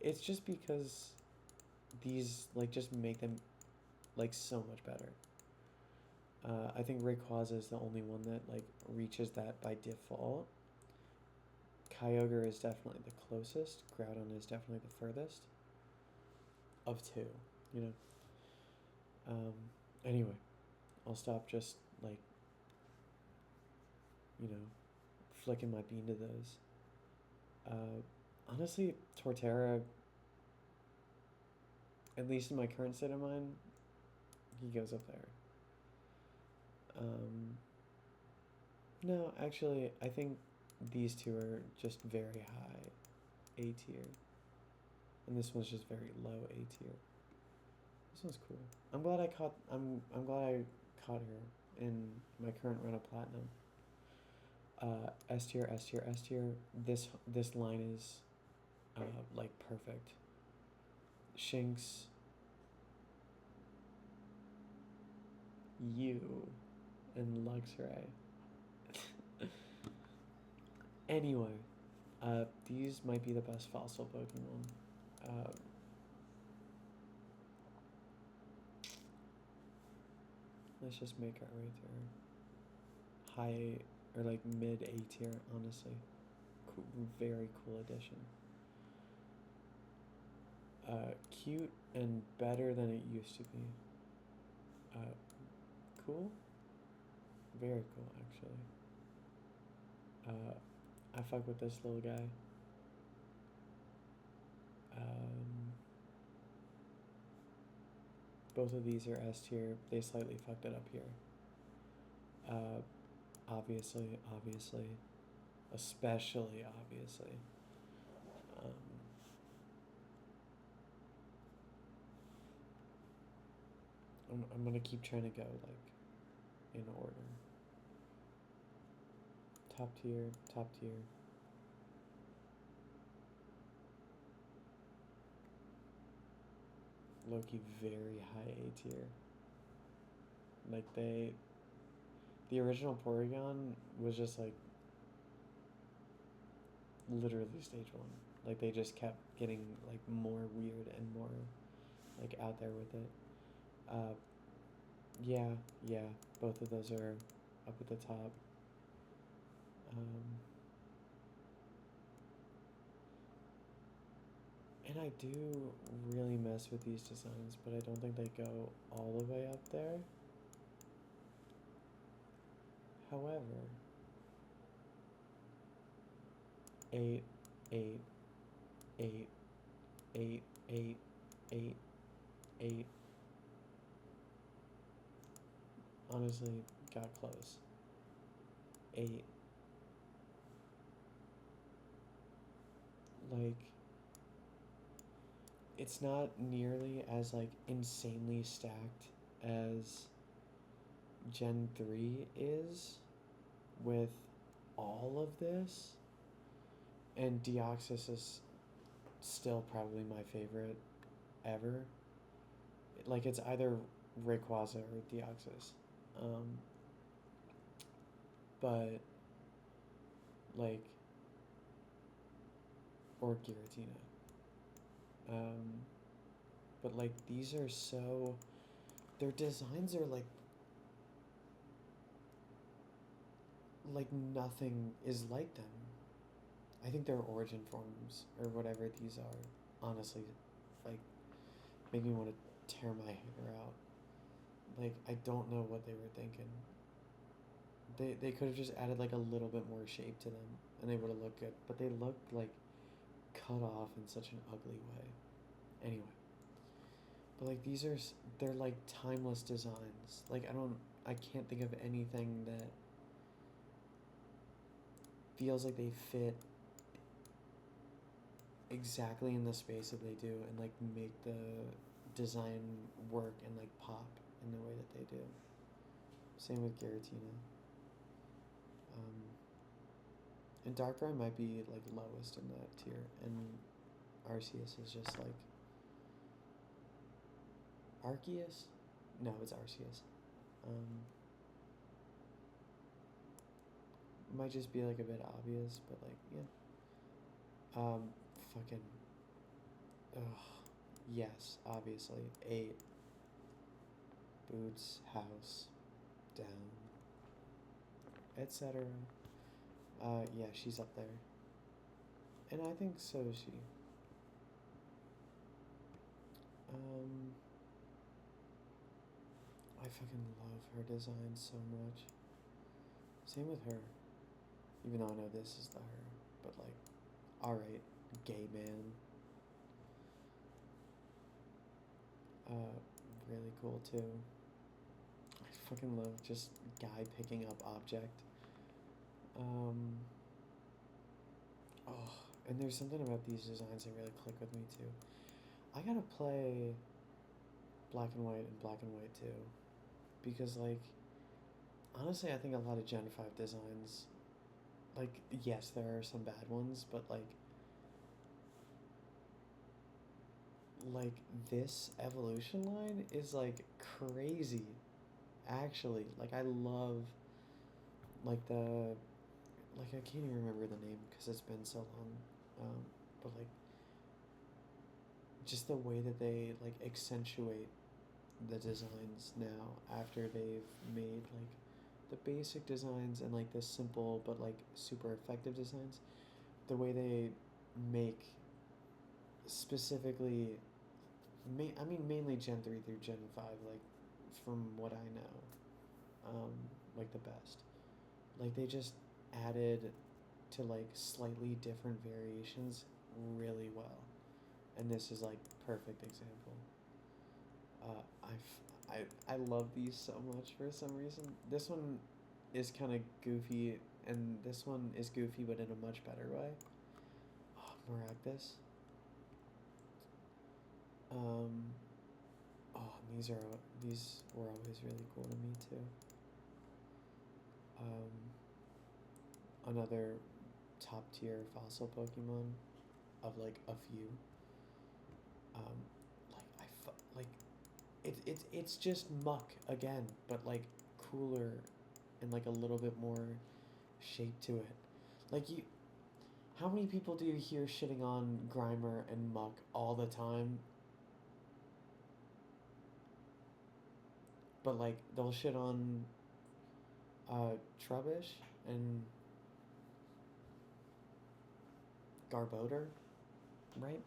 It's just because these like just make them like so much better. I think Rayquaza is the only one that like reaches that by default. Kyogre is definitely the closest. Groudon is definitely the furthest of two. You know. Um, anyway, I'll stop just like you know flicking my bean to those. Honestly, Torterra, at least in my current state of mind, he goes up there. No, actually, I think these two are just very high A tier, and this one's just very low A tier. This one's cool. I'm glad I caught. I'm glad I caught her in my current run of platinum. S tier, S tier, S tier. This line is, like perfect. Shinx, you, and Luxray. Anyway, these might be the best fossil Pokemon. Let's just make it right there. High or like mid A tier, honestly. Cool, very cool addition. Cute and better than it used to be. Cool. Very cool, actually. I fuck with this little guy. Both of these are S tier. They slightly fucked it up here. Obviously, especially obviously. Um, I'm gonna keep trying to go like in order. Top tier, top tier. Loki very high A tier. Like the original Porygon was just like literally stage one. Like they just kept getting like more weird and more like out there with it. Yeah, both of those are up at the top. And I do really mess with these designs, but I don't think they go all the way up there. However, 8, 8, 8, 8, 8, 8, 8. Honestly, got close. 8. Like, it's not nearly as like insanely stacked as Gen 3 is with all of this, and Deoxys is still probably my favorite ever. Like it's either Rayquaza or Deoxys. But like or Giratina. But like these are so their designs are like nothing is like them. I think their origin forms or whatever these are, honestly, like make me want to tear my hair out. Like I don't know what they were thinking. They could have just added like a little bit more shape to them and they would have looked good. But they looked like cut off in such an ugly way. Anyway. But like they're like timeless designs. Like I can't think of anything that feels like they fit exactly in the space that they do and like make the design work and like pop in the way that they do. Same with Giratina. Um, and Darkrai might be like lowest in that tier, and Arceus is just like Arceus. No, it's Arceus. Um, might just be like a bit obvious, but like yeah. Fucking. Ugh. Yes, obviously. 8. Boots, house, down, etc. Yeah, she's up there. And I think so is she. Um, I fucking love her design so much. Same with her. Even though I know this is the her. But like, alright, gay man. Really cool too. I fucking love just guy picking up object. Oh, and there's something about these designs that really click with me too. I gotta play Black and White and Black and White too, because like, honestly, I think a lot of Gen 5 designs, like, yes, there are some bad ones, but like this evolution line is like crazy, actually. Like I love, like like I can't even remember the name because it's been so long, but like just the way that they like accentuate the designs now after they've made like the basic designs and like the simple but like super effective designs, the way they make specifically I mean mainly Gen 3 through Gen 5, like from what I know, like the best. Like they just added to like slightly different variations really well. And this is like perfect example. I love these so much for some reason. This one is kind of goofy, and this one is goofy but in a much better way. Oh, Maractus. Um, oh, these were always really cool to me too. Another top tier fossil Pokemon of like a few. Um, like it's just muck again, but like cooler and like a little bit more shape to it. Like you, how many people do you hear shitting on Grimer and Muck all the time? But like they'll shit on Trubbish and Garbodor, right?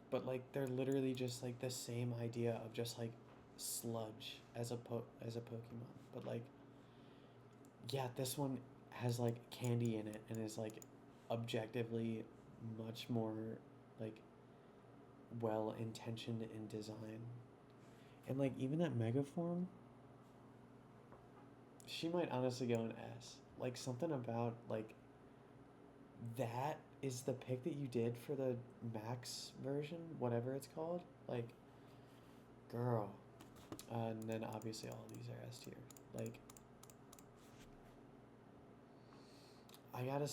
But like they're literally just like the same idea of just like sludge as as a Pokemon. But like yeah, this one has like candy in it and is like objectively much more like well intentioned in design. And like even that mega form, she might honestly go an S. Like something about like that is the pick that you did for the max version, whatever it's called. Like, girl. And then obviously all of these are S tier. Like, I gotta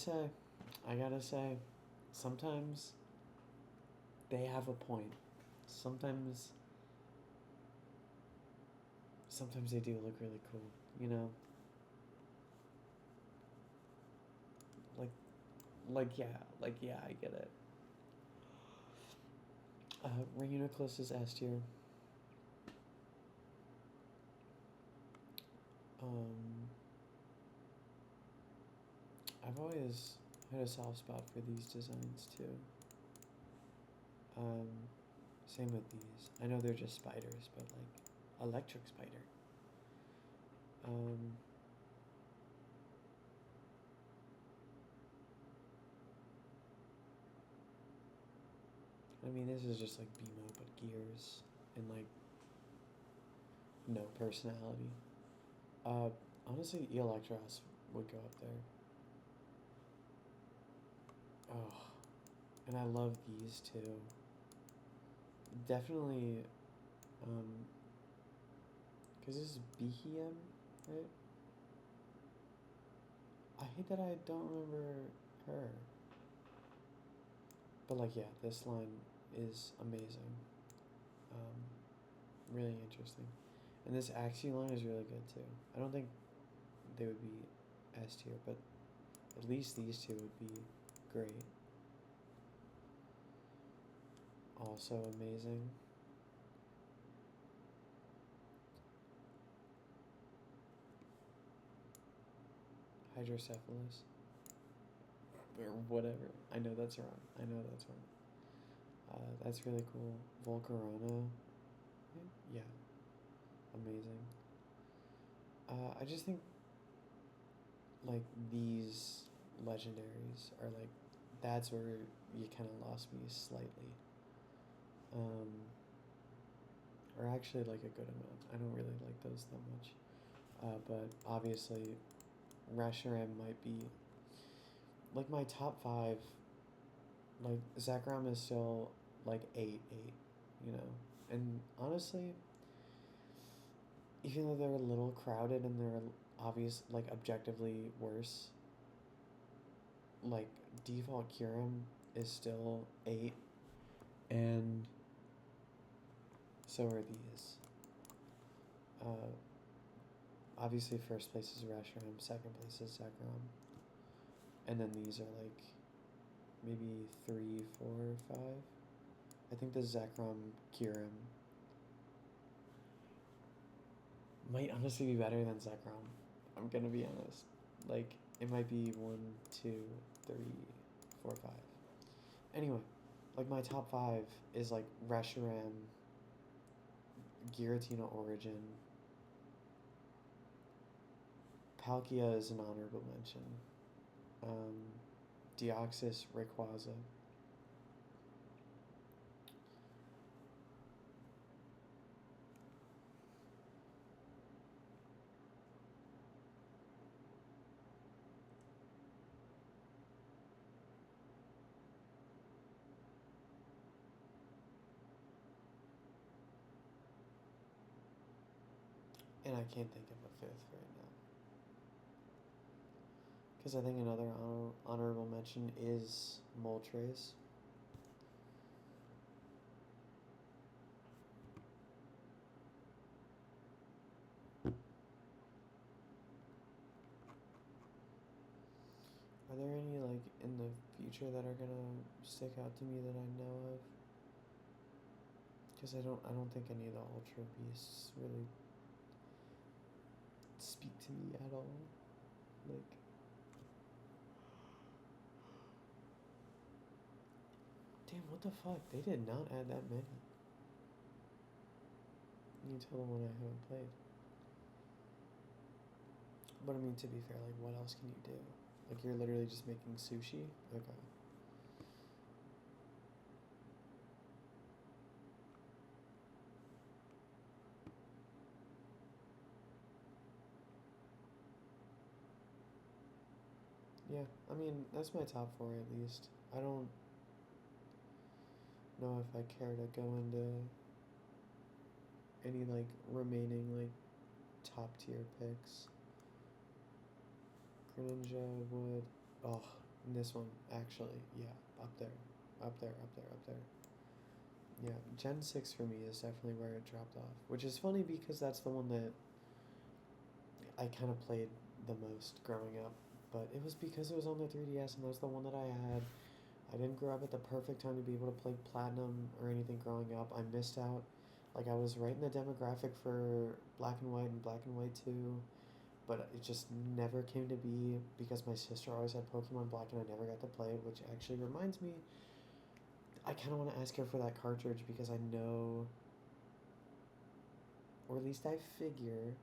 say, sometimes they have a point. Sometimes, sometimes they do look really cool, you know? Like, like yeah, I get it. Reuniclus is S tier. Um, I've always had a soft spot for these designs too. Um, Same with these. I know they're just spiders, but like electric spider. Um, I mean, this is just like BMO, but gears and like no personality. Uh, Honestly, Electros would go up there. Oh, and I love these too. Definitely, because this is BHM, right? I hate that I don't remember her. But like, yeah, this line is amazing. Really interesting. And this Axie line is really good too. I don't think they would be S tier, but at least these two would be great. Also amazing. Hydrocephalus. Or whatever. I know that's wrong. I know that's wrong. That's really cool. Volcarona. Yeah. Amazing. I just think like these legendaries are like that's where you kind of lost me slightly. Or actually like a good amount. I don't really like those that much. But obviously, Reshiram might be like my top five. Like Zekrom is still like 8, you know. And honestly, even though they're a little crowded and they're obvious like objectively worse, like default Kyurem is still 8, and so are these. Obviously, first place is Reshiram, second place is Zekrom, and then these are like maybe 3, 4, 5. I think the Zekrom Kyurem might honestly be better than Zekrom. I'm gonna be honest. Like, it might be 1, 2, 3, 4, 5. Anyway, like my top 5 is like Reshiram, Giratina Origin, Palkia is an honorable mention, Deoxys, Rayquaza, and I can't think of a fifth right now. Because I think another honorable mention is Moltres. Are there any like in the future that are gonna stick out to me that I know of? Because I don't think any of the Ultra Beasts really speak to me at all. Like, damn, what the fuck? They did not add that many. Until the one I haven't played. But I mean, to be fair, like, what else can you do? Like, you're literally just making sushi? Okay. Yeah, I mean, that's my top 4 at least. I don't know if I care to go into any, like, remaining, like, top tier picks. Greninja would. Oh, and this one, actually, yeah, up there. Up there, up there, up there. Yeah, Gen 6 for me is definitely where it dropped off. Which is funny because that's the one that I kind of played the most growing up. But it was because it was on the 3DS and that was the one that I had. I didn't grow up at the perfect time to be able to play Platinum or anything growing up. I missed out. Like, I was right in the demographic for Black and White and Black and White 2. But it just never came to be because my sister always had Pokemon Black and I never got to play it, which actually reminds me, I kind of want to ask her for that cartridge because I know, or at least I figure,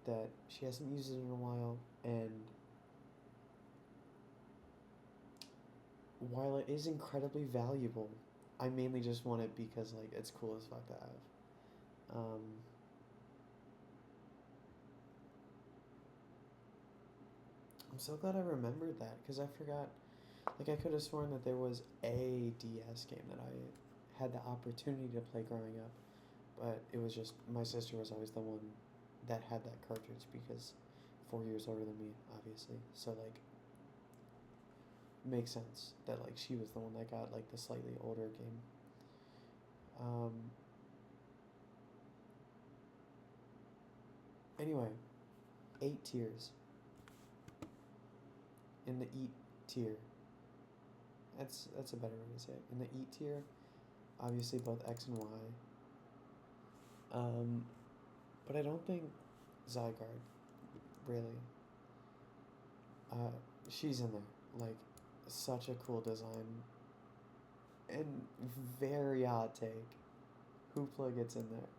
that she hasn't used it in a while, and while it is incredibly valuable, I mainly just want it because like it's cool as fuck to have. I'm so glad I remembered that because I forgot. Like, I could have sworn that there was a DS game that I had the opportunity to play growing up, but it was just my sister was always the one that had that cartridge because 4 years older than me, obviously. So, like, makes sense that, like, she was the one that got, like, the slightly older game. Um, anyway, 8 tiers in the eat tier. That's a better way to say it. In the eat tier, obviously both X and Y. Um, but I don't think Zygarde really. Uh, she's in there. Like, such a cool design and very hot take. Hoopla gets in there.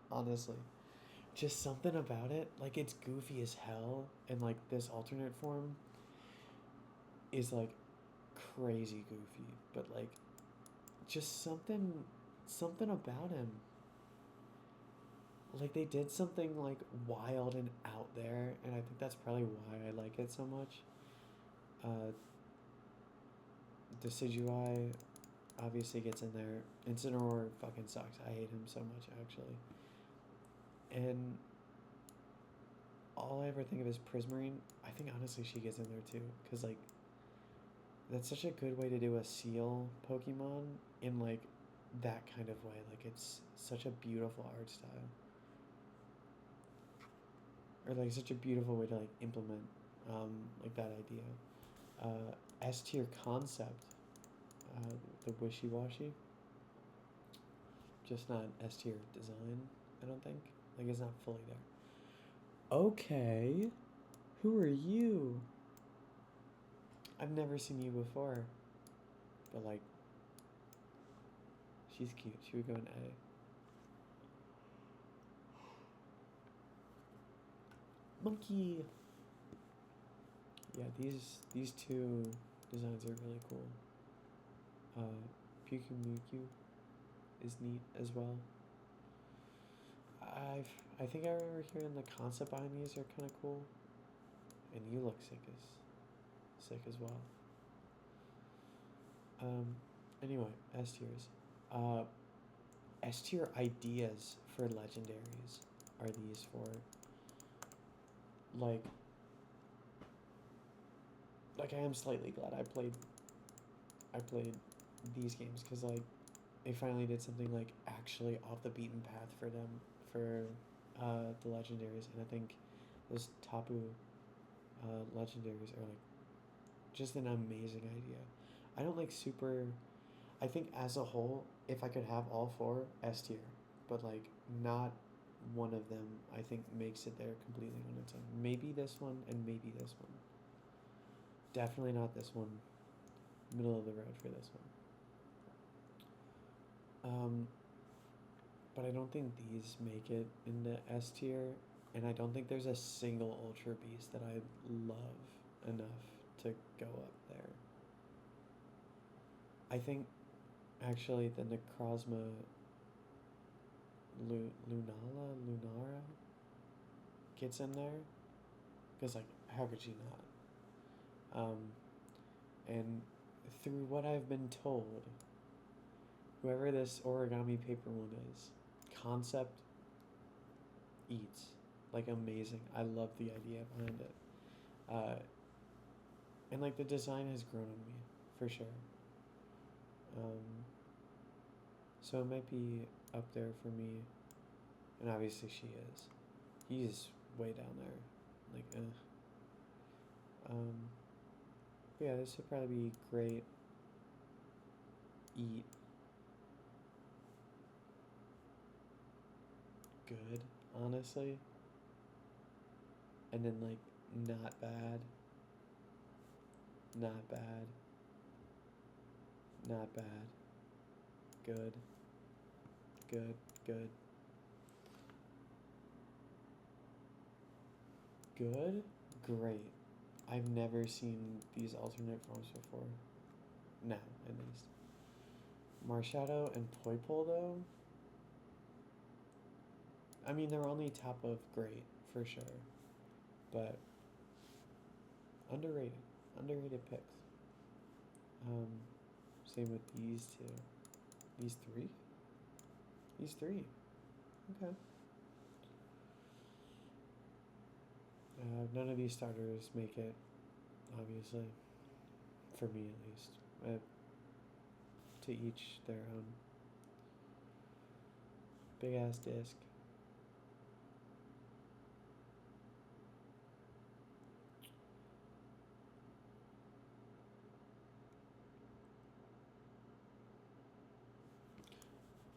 Honestly, just something about it. Like, it's goofy as hell, and like this alternate form is like crazy goofy, but like just something about him. Like, they did something like wild and out there, and I think that's probably why I like it so much. Uh, Decidueye obviously gets in there. Incineroar fucking sucks. I hate him so much, actually. And all I ever think of is Prismarine. I think honestly she gets in there too, because like that's such a good way to do a seal Pokemon in like that kind of way. Like, it's such a beautiful art style, or like such a beautiful way to like implement like that idea. S tier concept, the wishy washy, just not S tier design. I don't think, like, it's not fully there. Okay, who are you? I've never seen you before, but like, she's cute. She would go in A. Monkey. Yeah, these two designs are really cool. Pyukumuku is neat as well. I think I remember hearing the concept behind these are kind of cool, and you look sick as well. Um, anyway, S tiers. Uh, S tier ideas for legendaries are these for like I am slightly glad I played these games because like they finally did something like actually off the beaten path for them for the legendaries, and I think those Tapu legendaries are like just an amazing idea. I don't like super. I think as a whole, if I could have all four, S tier, but like not one of them. I think makes it there completely on its own. Maybe this one and maybe this one. Definitely not this one. Middle of the road for this one. But I don't think these make it in the S tier, and I don't think there's a single Ultra Beast that I love enough to go up there. I think actually the Necrozma Lunara gets in there, because like how could she not? And through what I've been told, whoever this origami paper one is, concept eats like amazing. I love the idea behind it, and like the design has grown on me for sure. Um, so it might be up there for me, and obviously she is. He's way down there, like Um, but yeah, this would probably be great. Eat good, honestly, and then like not bad, not bad, not bad, good, good, good, good, great. I've never seen these alternate forms before. No, at least. Marshadow and Poipole, though, I mean, they're only top of great, for sure. But Underrated. Underrated picks. Um, Same with these two. These three? These three. Okay. None of these starters make it, obviously. For me, at least. To each their own. Big ass disc.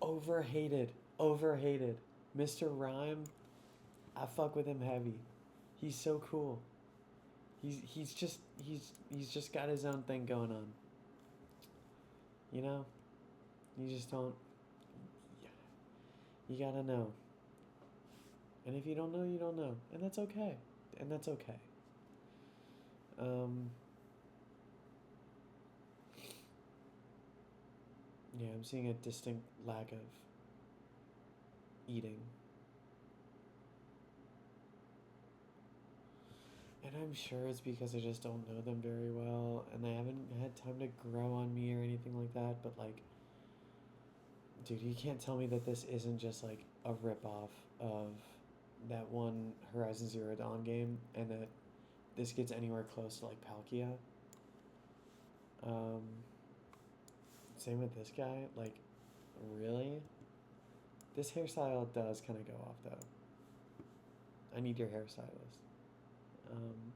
Overhated. Overhated. Mr. Rhyme, I fuck with him heavy. He's so cool. He's just got his own thing going on. You know? You just don't, you gotta know. And if you don't know, you don't know. And that's okay. And that's okay. Um yeah, I'm seeing a distinct lack of eating. And I'm sure it's because I just don't know them very well and they haven't had time to grow on me or anything like that, but like dude, you can't tell me that this isn't just like a ripoff of that one Horizon Zero Dawn game and that this gets anywhere close to like Palkia. Um, Same with this guy. Like, really? This hairstyle does kind of go off though. I need your hairstylist. Um,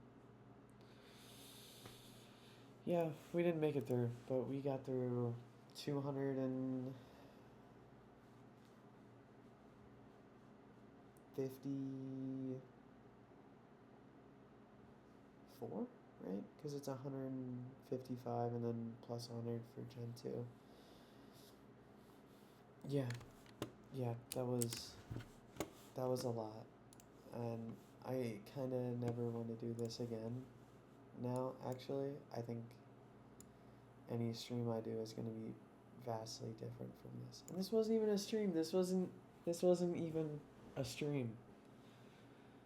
yeah, we didn't make it through, but we got through 254, right? Because it's 155 and then plus 100 for Gen 2. Yeah, yeah, that was a lot. And I kind of never want to do this again. Now, actually, I think any stream I do is going to be vastly different from this. And this wasn't even a stream. This wasn't even a stream.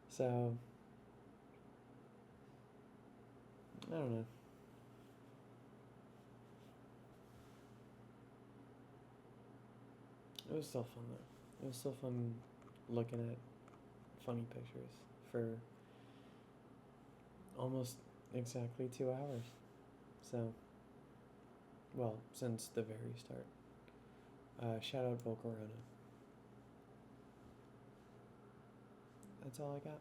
So I don't know. It was still fun though. It was still fun looking at funny pictures for almost exactly 2 hours. So, well, since the very start. Shout out Volcarona. That's all I got.